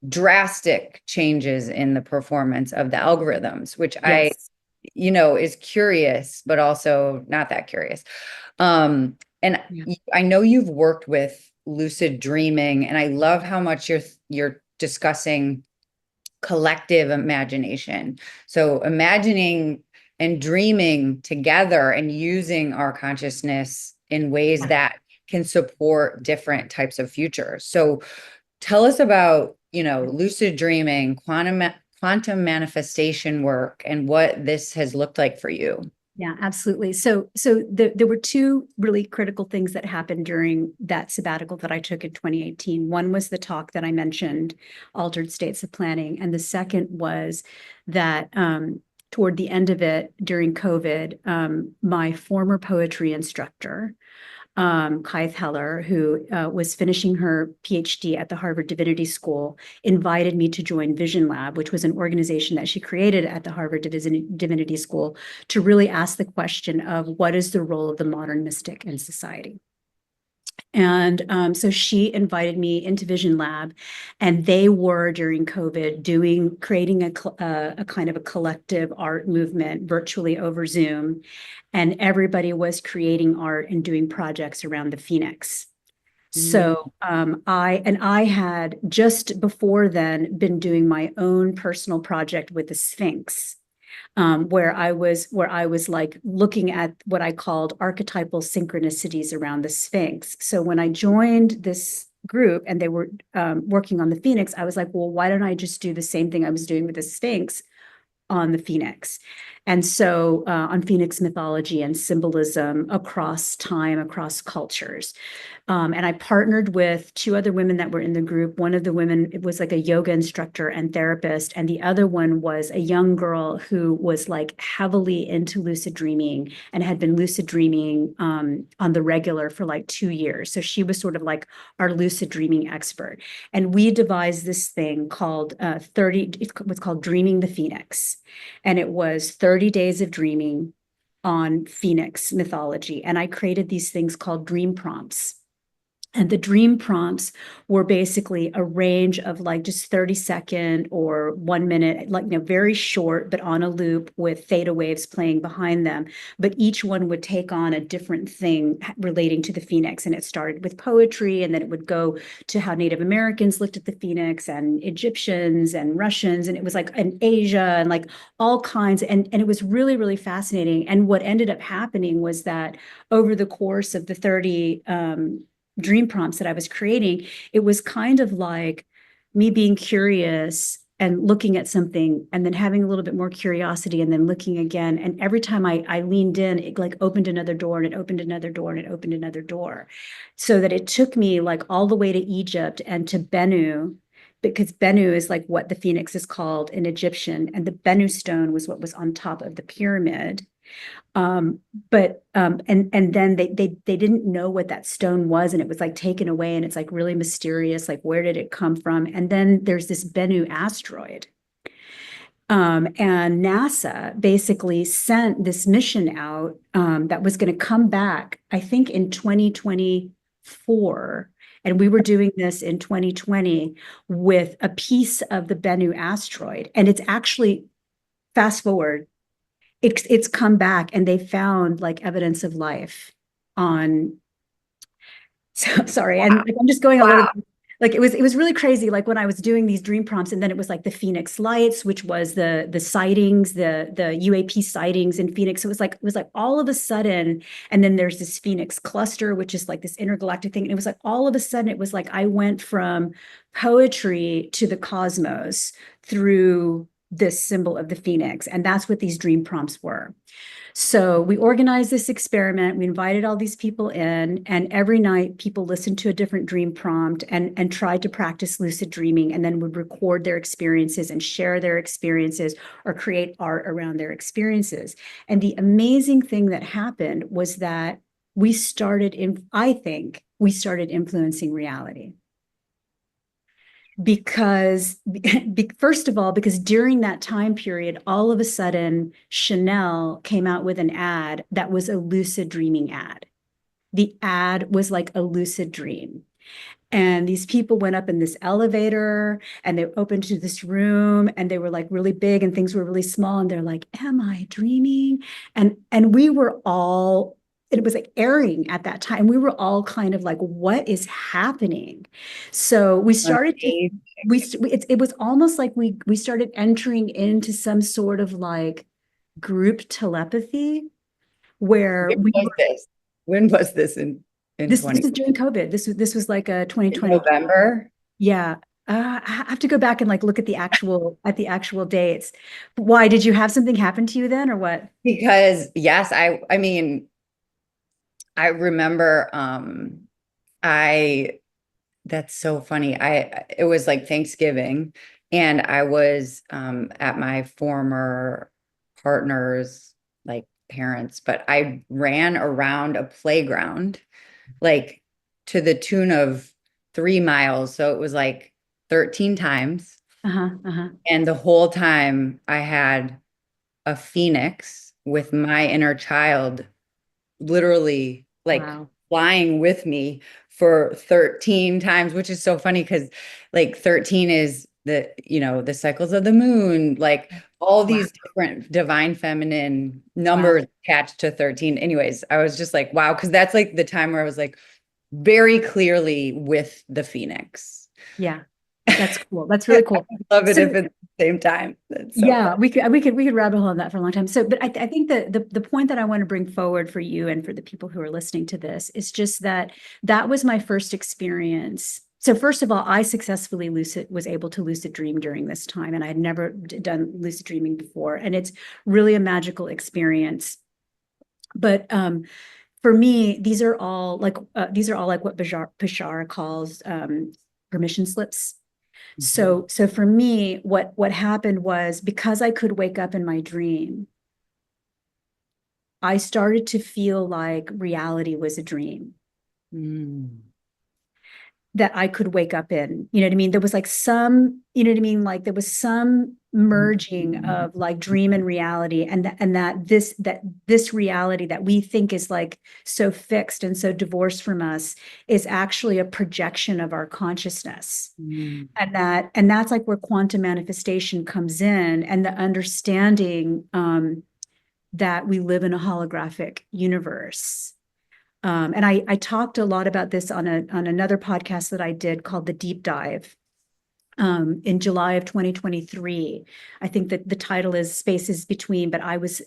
drastic changes in the performance of the algorithms, which is curious, but also not that curious. And I know you've worked with lucid dreaming, and I love how much you're discussing collective imagination. So imagining and dreaming together and using our consciousness in ways that can support different types of futures. So tell us about, lucid dreaming, quantum manifestation work, and what this has looked like for you. Yeah, absolutely. So there were two really critical things that happened during that sabbatical that I took in 2018. One was the talk that I mentioned, Altered States of Planning. And the second was that toward the end of it, during COVID, my former poetry instructor, Kaith Heller, who was finishing her PhD at the Harvard Divinity School, invited me to join Vision Lab, which was an organization that she created at the Harvard Divinity School to really ask the question of what is the role of the modern mystic in society. And so she invited me into Vision Lab, and they were during COVID creating a kind of a collective art movement virtually over Zoom, and everybody was creating art and doing projects around the Phoenix. So I had just before then been doing my own personal project with the Sphinx. Where I was like looking at what I called archetypal synchronicities around the Sphinx. So when I joined this group and they were working on the Phoenix, I was like, well, why don't I just do the same thing I was doing with the Sphinx on the Phoenix? And so on Phoenix mythology and symbolism across time, across cultures. And I partnered with two other women that were in the group. One of the women, it was like a yoga instructor and therapist. And the other one was a young girl who was like heavily into lucid dreaming and had been lucid dreaming on the regular for like 2 years. So she was sort of like our lucid dreaming expert. And we devised this thing called what's called Dreaming the Phoenix. And it was 30 days of dreaming on Phoenix mythology. And I created these things called dream prompts. And the dream prompts were basically a range of like just 30-second or 1 minute, like, very short, but on a loop with theta waves playing behind them. But each one would take on a different thing relating to the phoenix. And it started with poetry, and then it would go to how Native Americans looked at the phoenix, and Egyptians and Russians. And it was like in Asia and like all kinds. And it was really, really fascinating. And what ended up happening was that over the course of the 30 dream prompts that I was creating, it was kind of like me being curious and looking at something and then having a little bit more curiosity and then looking again. And every time I leaned in, it like opened another door, and it opened another door, and it opened another door. So that it took me like all the way to Egypt and to Bennu, because Bennu is like what the phoenix is called in Egyptian. And the Bennu stone was what was on top of the pyramid. And then they didn't know what that stone was, and it was like taken away, and it's like really mysterious, like where did it come from? And then there's this Bennu asteroid. And NASA basically sent this mission out that was going to come back, I think in 2024. And we were doing this in 2020 with a piece of the Bennu asteroid. And it's actually, fast forward, it's come back, and they found like evidence of life on. So sorry, and like, I'm just going a little bit, like it was really crazy. Like when I was doing these dream prompts, and then it was like the Phoenix Lights, which was the sightings, the UAP sightings in Phoenix. It was like all of a sudden, and then there's this Phoenix cluster, which is like this intergalactic thing. And it was like all of a sudden, it was like I went from poetry to the cosmos through this symbol of the phoenix. And that's what these dream prompts were. So we organized this experiment. We invited all these people in, and every night people listened to a different dream prompt and tried to practice lucid dreaming, and then would record their experiences and share their experiences or create art around their experiences. And the amazing thing that happened was that I think we started influencing reality. Because first of all, because during that time period, all of a sudden, Chanel came out with an ad that was a lucid dreaming ad. The ad was like a lucid dream. And these people went up in this elevator, and they opened to this room, and they were like really big, and things were really small. And they're like, am I dreaming? And we were all, it was like airing at that time. We were all kind of like, what is happening? So we started to, it was almost like we started entering into some sort of like group telepathy where When was this? When was this in this 20? was during COVID. This was like a 2020. November? Yeah. I have to go back and like look at the actual dates. Why, did you have something happen to you then, or what? Because yes, I mean, I remember I that's so funny. It was like Thanksgiving, and I was at my former partner's like parents, but I ran around a playground like to the tune of 3 miles. So it was like 13 times. And the whole time I had a phoenix with my inner child literally like Wow. flying with me for 13 times, which is so funny because like 13 is the cycles of the moon, like all these different divine feminine numbers attached to 13. Anyways, I was just like, wow, because that's like the time where I was like very clearly with the phoenix. Yeah. That's cool. That's really cool. I love it if it's the same time. That's so yeah, fun. we could rabbit hole on that for a long time. So, but I think that the point that I want to bring forward for you and for the people who are listening to this is just that was my first experience. So first of all, I successfully was able to lucid dream during this time, and I had never done lucid dreaming before, and it's really a magical experience. But for me, these are all like what Bashar calls permission slips. So for me, what happened was, because I could wake up in my dream, I started to feel like reality was a dream. that I could wake up in. You know what I mean? There was like some, you know what I mean? Like there was some merging of like dream and reality, and that this reality that we think is like so fixed and so divorced from us is actually a projection of our consciousness. Mm. And that's like where quantum manifestation comes in, and the understanding that we live in a holographic universe. And I talked a lot about this on another podcast that I did called The Deep Dive in July of 2023. I think that the title is Spaces Between, but I was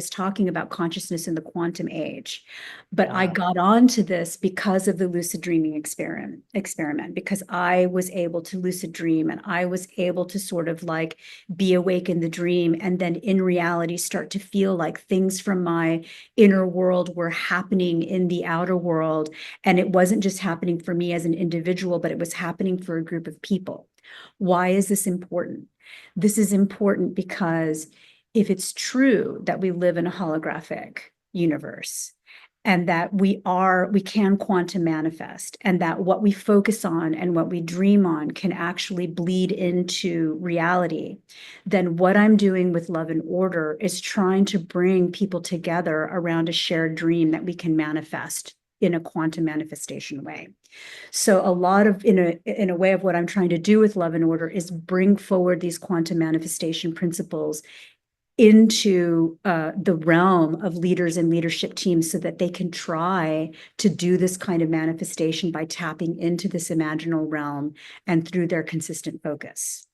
talking about consciousness in the quantum age. But I Wow. got onto this because of the lucid dreaming experiment, because I was able to lucid dream and I was able to sort of like be awake in the dream and then in reality start to feel like things from my inner world were happening in the outer world. And it wasn't just happening for me as an individual, but it was happening for a group of people. Why is this important? This is important because if it's true that we live in a holographic universe and that we can quantum manifest, and that what we focus on and what we dream on can actually bleed into reality, then what I'm doing with Love and Order is trying to bring people together around a shared dream that we can manifest in a quantum manifestation way. So a lot of, in a way of what I'm trying to do with Love and Order is bring forward these quantum manifestation principles into the realm of leaders and leadership teams so that they can try to do this kind of manifestation by tapping into this imaginal realm and through their consistent focus.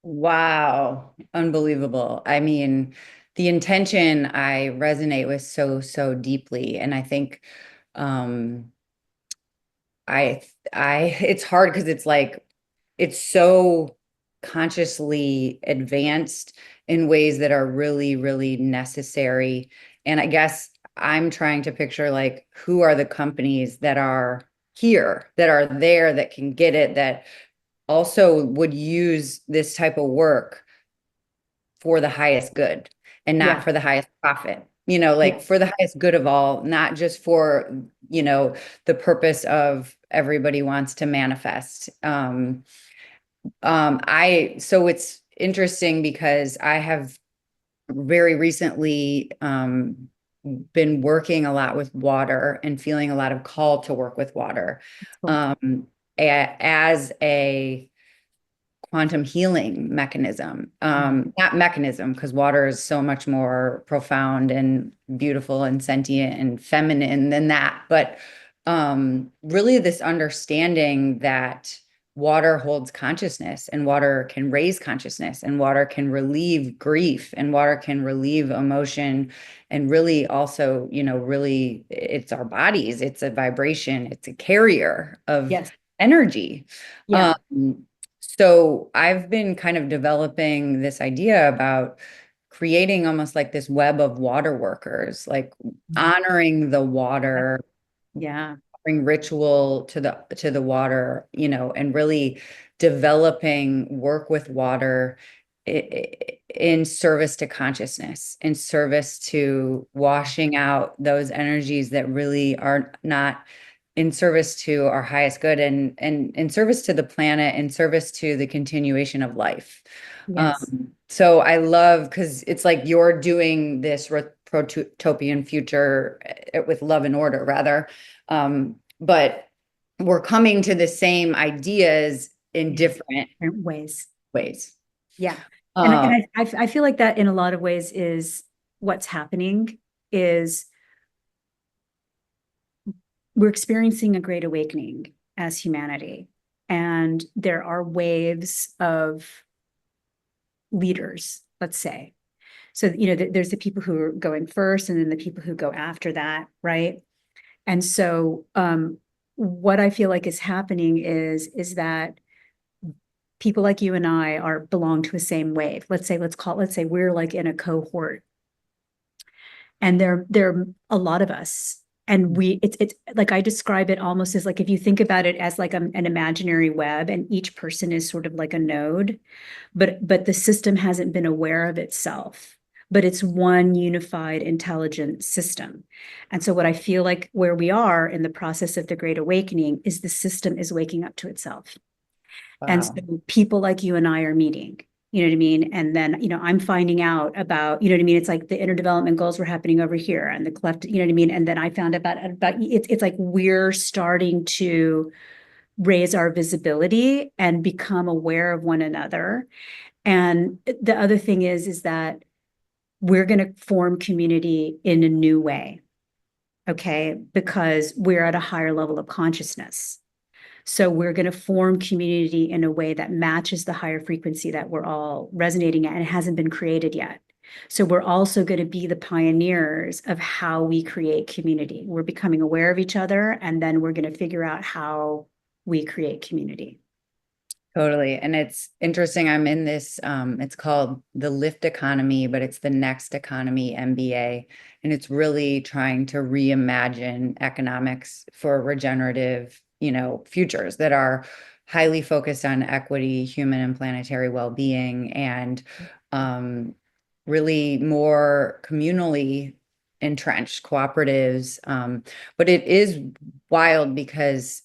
Wow. Unbelievable. I mean, the intention I resonate with so, so deeply. And I think um it's hard because it's like it's so consciously advanced in ways that are really, really necessary. And I guess I'm trying to picture like who are the companies that are here, that are there, that can get it, that also would use this type of work for the highest good and not Yeah, for the highest profit. You know, yeah, like for the highest good of all, not just for, the purpose of everybody wants to manifest. So it's interesting because I have very recently been working a lot with water and feeling a lot of call to work with water that's cool. as a quantum healing mechanism. Not mechanism, because water is so much more profound and beautiful and sentient and feminine than that. But really, this understanding that water holds consciousness, and water can raise consciousness, and water can relieve grief, and water can relieve emotion, and really also, really, it's our bodies, it's a vibration, it's a carrier of Yes. energy. Yeah. Um, so I've been kind of developing this idea about creating almost like this web of water workers, like honoring the water, Yeah. bring ritual to the water, and really developing work with water in service to consciousness, in service to washing out those energies that really are not in service to our highest good, and in service to the planet, in service to the continuation of life. Yes. So I love, because it's like you're doing this protopian future with Love and Order, rather. But we're coming to the same ideas in Yes. different Different ways. ways. Yeah. And, Um, and I feel like that in a lot of ways is what's happening is we're experiencing a great awakening as humanity. And there are waves of leaders, let's say. So, there's the people who are going first and then the people who go after that, right? And so what I feel like is happening is that people like you and I belong to a same wave. Let's say we're like in a cohort, and there are a lot of us, and it's like I describe it almost as like, if you think about it as like an imaginary web, and each person is sort of like a node, but the system hasn't been aware of itself. but it's one unified intelligent system. And so what I feel like where we are in the process of the Great Awakening is the system is waking up to itself. And so Wow. people like you and I are meeting, you know what I mean? And then, I'm finding out about, you know what I mean? It's like the interdevelopment goals were happening over here and the cleft, you know what I mean? And then I found about it's like we're starting to raise our visibility and become aware of one another. And the other thing is that we're going to form community in a new way. Okay. Because we're at a higher level of consciousness. So we're going to form community in a way that matches the higher frequency that we're all resonating at, and it hasn't been created yet. So we're also going to be the pioneers of how we create community. We're becoming aware of each other, and then we're going to figure out how we create community. Totally. And it's interesting. I'm in this, it's called the Lift Economy, but it's the Next Economy MBA. And it's really trying to reimagine economics for regenerative, futures that are highly focused on equity, human and planetary well-being, and really more communally entrenched cooperatives. But it is wild because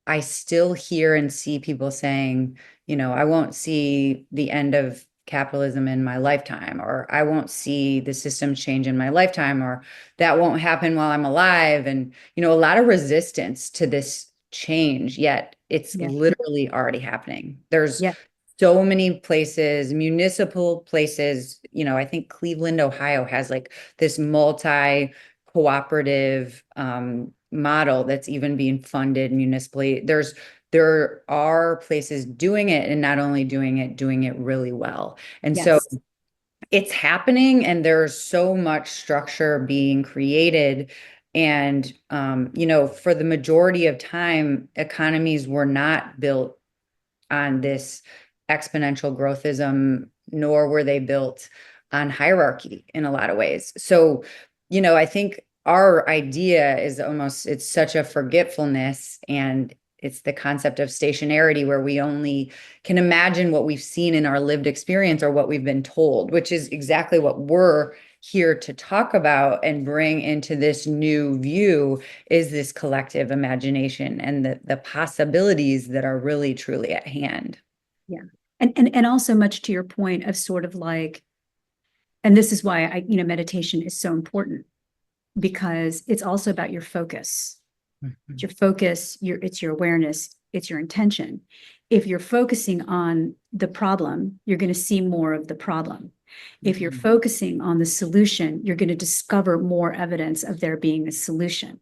I still hear and see people saying, I won't see the end of capitalism in my lifetime, or I won't see the systems change in my lifetime, or that won't happen while I'm alive. And, a lot of resistance to this change, yet it's Yeah. literally already happening. There's Yeah. so many places, municipal places, I think Cleveland, Ohio has like this multi cooperative model that's even being funded municipally. There are places doing it, and not only doing it really well. And so Yes. it's happening, and there's so much structure being created. And for the majority of time, economies were not built on this exponential growthism, nor were they built on hierarchy in a lot of ways. So, I think our idea is it's such a forgetfulness, and it's the concept of stationarity, where we only can imagine what we've seen in our lived experience or what we've been told, which is exactly what we're here to talk about and bring into this new view, is this collective imagination and the possibilities that are really truly at hand. Yeah. And also much to your point of sort of like, and this is why meditation is so important, because it's also about your focus. It's your focus, it's your awareness, it's your intention. If you're focusing on the problem, you're going to see more of the problem. If you're focusing on the solution, you're going to discover more evidence of there being a solution.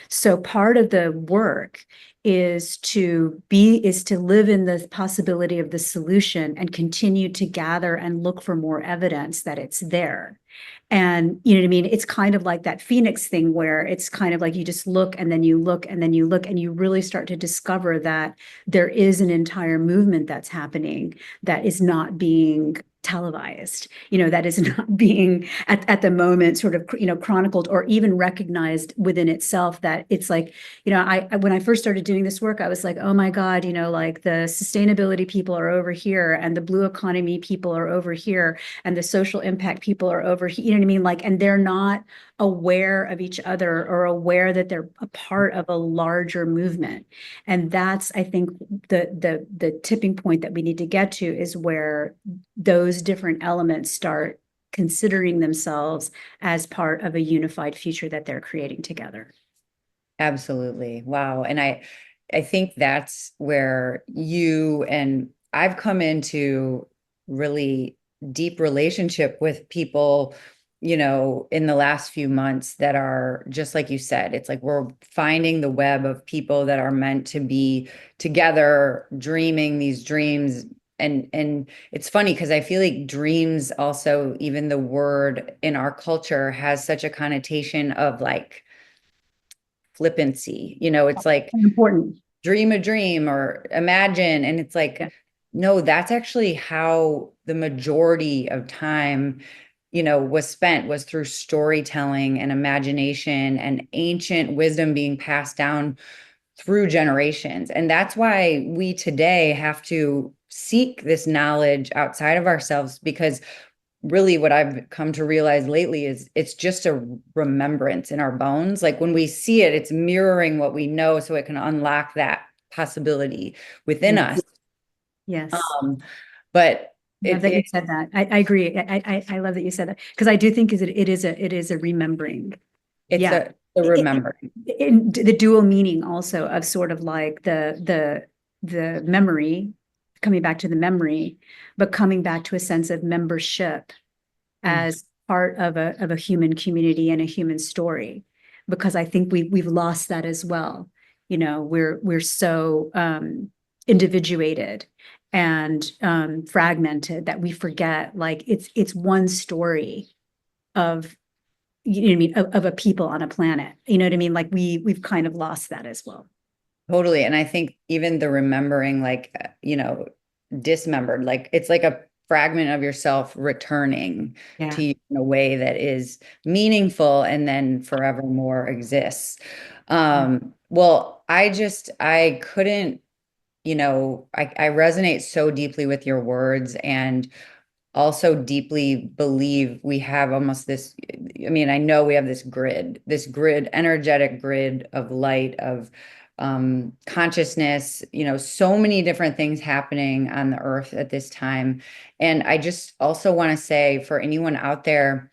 So part of the work is to live in the possibility of the solution and continue to gather and look for more evidence that it's there. And you know what I mean? It's kind of like that Phoenix thing, where it's kind of like you just look and then you look and then you look, and you really start to discover that there is an entire movement that's happening that is not being televised, that is not being at the moment sort of, chronicled or even recognized within itself. That it's like, I when I first started doing this work, I was like, oh my God, like the sustainability people are over here, and the blue economy people are over here, and the social impact people are over here, you know what I mean? Like, and they're not aware of each other or aware that they're a part of a larger movement. And that's, I think, the tipping point that we need to get to, is where those different elements start considering themselves as part of a unified future that they're creating together. Absolutely. Wow. And I think that's where you and I've come into really deep relationship with people, in the last few months, that are just like you said. It's like we're finding the web of people that are meant to be together, dreaming these dreams. And it's funny because I feel like dreams also, even the word in our culture, has such a connotation of like flippancy. It's like Important. dream a dream or imagine. And it's like, Yeah. no, that's actually how the majority of time, was through storytelling and imagination and ancient wisdom being passed down through generations. And that's why we today have to seek this knowledge outside of ourselves, because really what I've come to realize lately is it's just a remembrance in our bones. Like when we see it, it's mirroring what we know so it can unlock that possibility within Yes. us. Yes. Um, but Love that you said that. I agree. I love that you said that because I do think it is a remembering. it's Yeah. a remembering. In the dual meaning also of sort of like the memory, coming back to the memory, but coming back to a sense of membership Mm. as part of a human community and a human story, because I think we've lost that as well. You know, we're so individuated and fragmented that we forget like it's one story of, you know what I mean, of a people on a planet. You know what I mean? Like we've kind of lost that as well. Totally. And I think even the remembering, like, dismembered, like it's like a fragment of yourself returning Yeah. to you in a way that is meaningful and then forevermore exists. Well, I couldn't, I resonate so deeply with your words and also deeply believe we have almost this. I mean, I know we have this grid, energetic grid of light, of consciousness, so many different things happening on the earth at this time. And I just also want to say for anyone out there,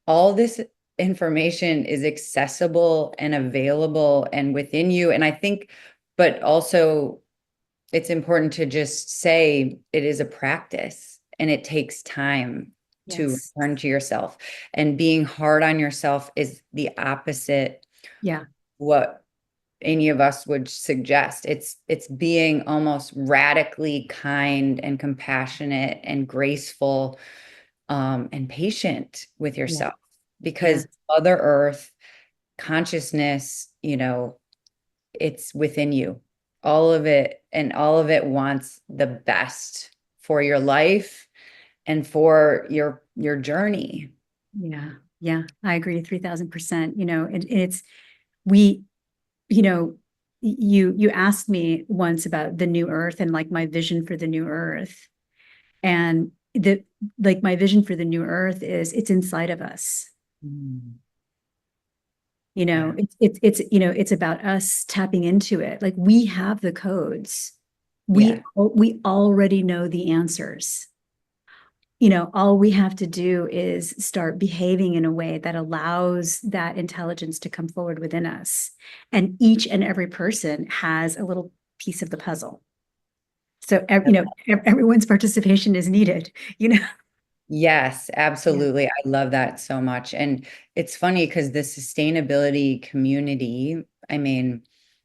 all this information is accessible and available and within you. And I think, but also it's important to just say it is a practice and it takes time to Yes. return to yourself. And being hard on yourself is the opposite Yeah. what any of us would suggest. It's being almost radically kind and compassionate and graceful, and patient with Yeah. yourself, Yeah. because Mother Earth consciousness, it's within you, all of it, and all of it wants the best for your life and for your journey. Yeah. Yeah. I agree 3000%. You know, and it's we, you know, you asked me once about the new earth and like my vision for the new earth. And the like my vision for the new earth is it's inside of us. Mm. You Yeah. know, it's you know, it's about us tapping into it. Like we have the codes. Yeah. We already know the answers. You know, all we have to do is start behaving in a way that allows that intelligence to come forward within us. And each and every person has a little piece of the puzzle. So, you know, everyone's participation is needed, you know? Yes, Yeah. absolutely. I love that so much. And it's funny because the sustainability community, I mean,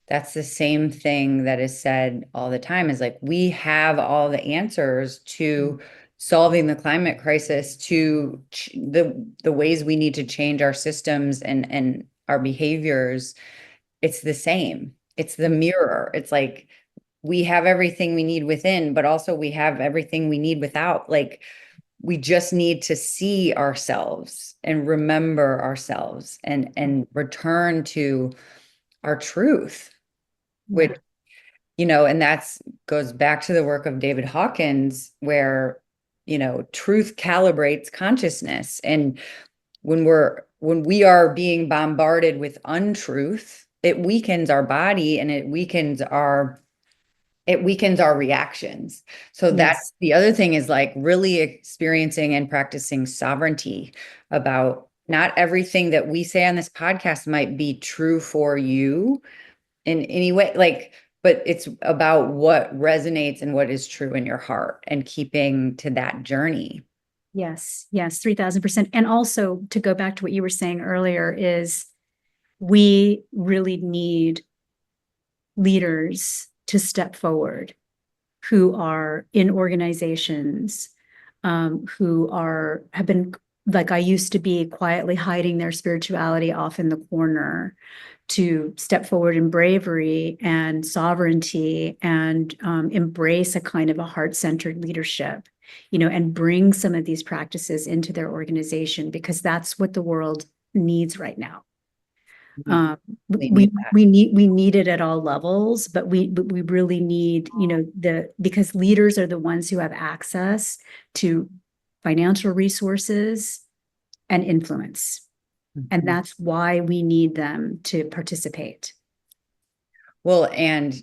that's the same thing that is said all the time, is like we have all the answers to solving the climate crisis, to the ways we need to change our systems and our behaviors. It's the same. It's the mirror. It's like we have everything we need within, but also we have everything we need without. Like we just need to see ourselves and remember ourselves and return to our truth, which, Yeah. and that's goes back to the work of David Hawkins, where, truth calibrates consciousness. And when we are being bombarded with untruth, it weakens our body and it weakens our reactions. So that's Yes. the other thing, is like really experiencing and practicing sovereignty about not everything that we say on this podcast might be true for you in any way, like, but it's about what resonates and what is true in your heart and keeping to that journey. Yes. Yes. 3000%. And also to go back to what you were saying earlier is we really need leaders to step forward who are in organizations, who have been, like I used to be, quietly hiding their spirituality off in the corner, to step forward in bravery and sovereignty and embrace a kind of a heart-centered leadership, you know, and bring some of these practices into their organization, because that's what the world needs right now. We really We need that. we need it at all levels, but we really need, you know, because leaders are the ones who have access to financial resources, and influence. And Mhm. that's why we need them to participate. Well, and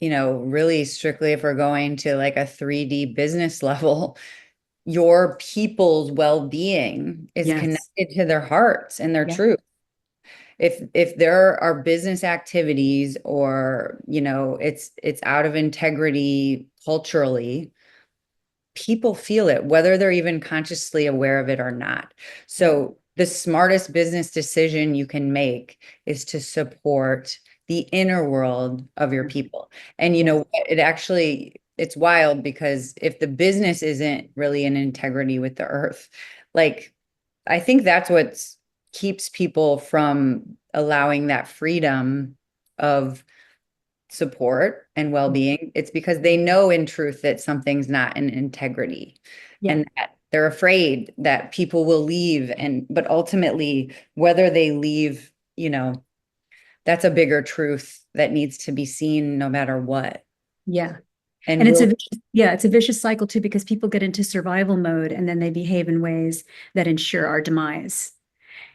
really strictly, if we're going to like a 3D business level, your people's well-being is Yes. connected to their hearts and their Yeah. truth. If there are business activities or, it's out of integrity culturally, people feel it, whether they're even consciously aware of it or not. So the smartest business decision you can make is to support the inner world of your people. And Yes. it's wild because if the business isn't really in integrity with the earth, like I think that's what keeps people from allowing that freedom of support and well-being. It's because they know in truth that something's not in integrity, Yeah. and that they're afraid that people will leave. But ultimately, whether they leave, that's a bigger truth that needs to be seen no matter what. Yeah. And And will it's a vicious cycle too, because people get into survival mode and then they behave in ways that ensure our demise.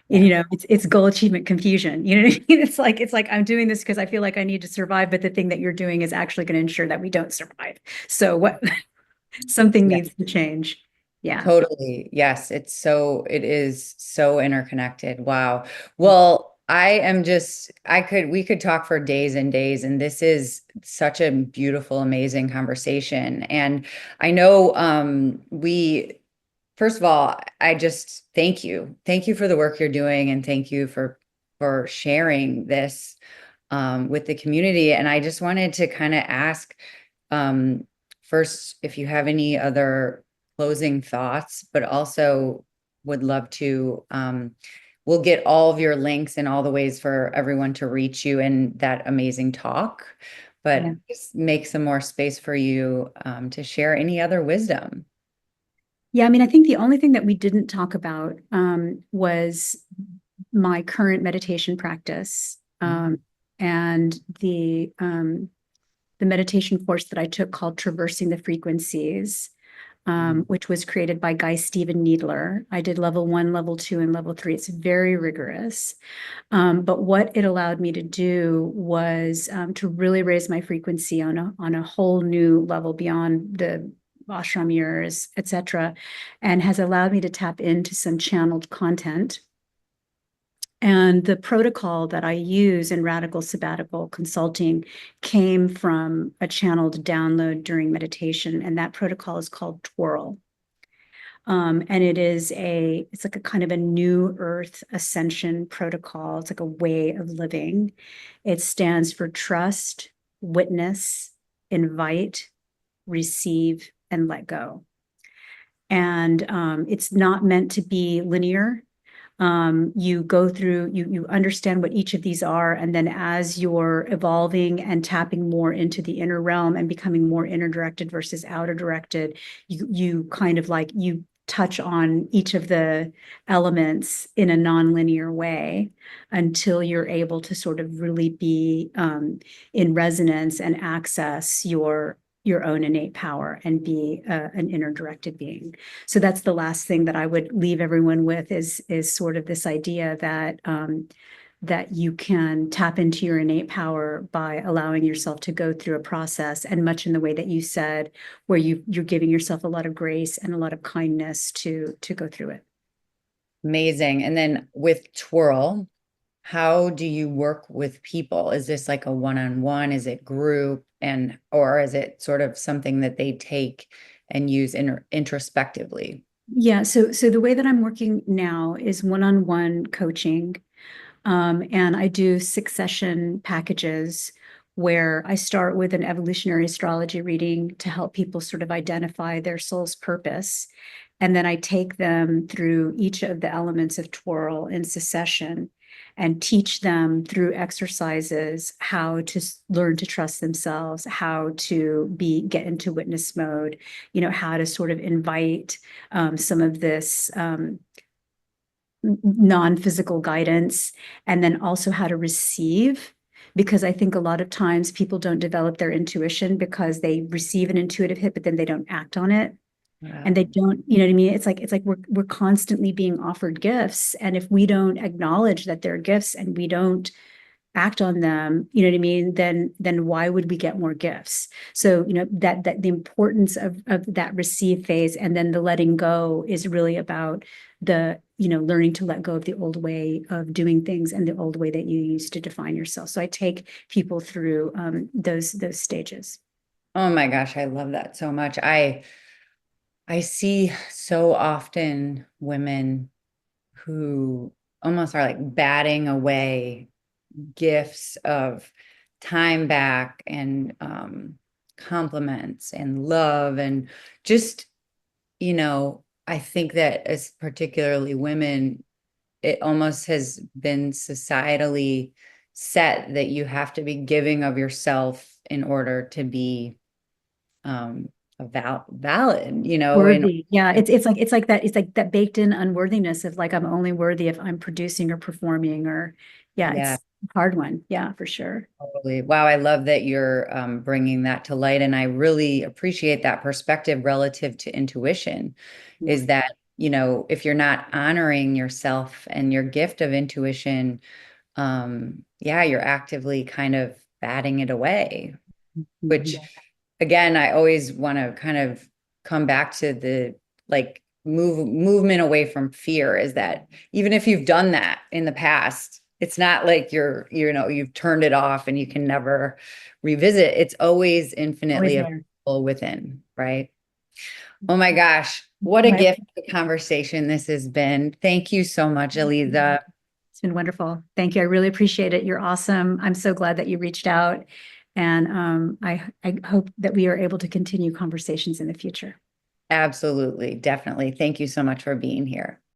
And, Yeah. it's goal achievement confusion. You know what I mean? It's like I'm doing this because I feel like I need to survive, but the thing that you're doing is actually going to ensure that we don't survive. So what something Yeah. needs to change. Yeah. Totally. Yes, it is so interconnected. Wow. Well, we could talk for days and days, and this is such a beautiful, amazing conversation. And I know first of all, I just thank you. Thank you for the work you're doing, and thank you for sharing this with the community. And I just wanted to kind of ask um, first if you have any other closing thoughts, but also would love to. We'll get all of your links and all the ways for everyone to reach you in that amazing talk, but Yeah. just make some more space for you to share any other wisdom. Yeah. I mean, I think the only thing that we didn't talk about was my current meditation practice, and the meditation course that I took called Traversing the Frequencies, which was created by Guy Stephen Needler. I did level 1, level 2, and level 3. It's very rigorous. But what it allowed me to do was to really raise my frequency on a whole new level beyond the ashram years, et cetera, and has allowed me to tap into some channeled content. And the protocol that I use in Radical Sabbatical Consulting came from a channeled download during meditation, and that protocol is called Twirl. And it's like a kind of a new earth ascension protocol. It's like a way of living. It stands for trust, witness, invite, receive, and let go. And it's not meant to be linear. You go through, you understand what each of these are, and then as you're evolving and tapping more into the inner realm and becoming more inner directed versus outer directed, you kind of like you touch on each of the elements in a non-linear way until you're able to sort of really be in resonance and access your own innate power and be an inner directed being. So that's the last thing that I would leave everyone with is sort of this idea that that you can tap into your innate power by allowing yourself to go through a process, and much in the way that you said, where you're giving yourself a lot of grace and a lot of kindness to go through it. Amazing. And then with Twirl, how do you work with people? Is this like a one-on-one? Is it group? Or is it sort of something that they take and use introspectively? Yeah, so the way that I'm working now is one-on-one coaching. And I do 6-session packages where I start with an evolutionary astrology reading to help people sort of identify their soul's purpose. And then I take them through each of the elements of Twirl in succession and teach them through exercises how to learn to trust themselves, how to get into witness mode, how to sort of invite some of this non-physical guidance, and then also how to receive, because I think a lot of times people don't develop their intuition because they receive an intuitive hit, but then they don't act on it. And they Wow. don't, you know what I mean? It's like we're constantly being offered gifts. And if we don't acknowledge that they're gifts and we don't act on them, you know what I mean, then why would we get more gifts? So, that the importance of that receive phase, and then the letting go is really about the, learning to let go of the old way of doing things and the old way that you used to define yourself. So I take people through those stages. Oh my gosh, I love that so much. I see so often women who almost are like batting away gifts of time back and compliments and love and just, I think that as particularly women, it almost has been societally set that you have to be giving of yourself in order to be um valid, in Worthy. Yeah, it's like that baked in unworthiness of like I'm only worthy if I'm producing or performing, or yeah, yeah. it's a hard one. Yeah, for sure. Totally. Wow, I love that you're bringing that to light. And I really appreciate that perspective relative to intuition, Yeah. is that, if you're not honoring yourself and your gift of intuition, yeah, you're actively kind of batting it away, which Mhm. again, I always want to kind of come back to the like movement away from fear, is that even if you've done that in the past, it's not like you've turned it off and you can never revisit. It's always Always infinitely there. available within, right? Oh my gosh, what a My, gift of a conversation this has been. Thank you so much, Eliza. it's been wonderful. Thank you. I really appreciate it. You're awesome. I'm so glad that you reached out. And I hope that we are able to continue conversations in the future. Absolutely, definitely. Thank you so much for being here.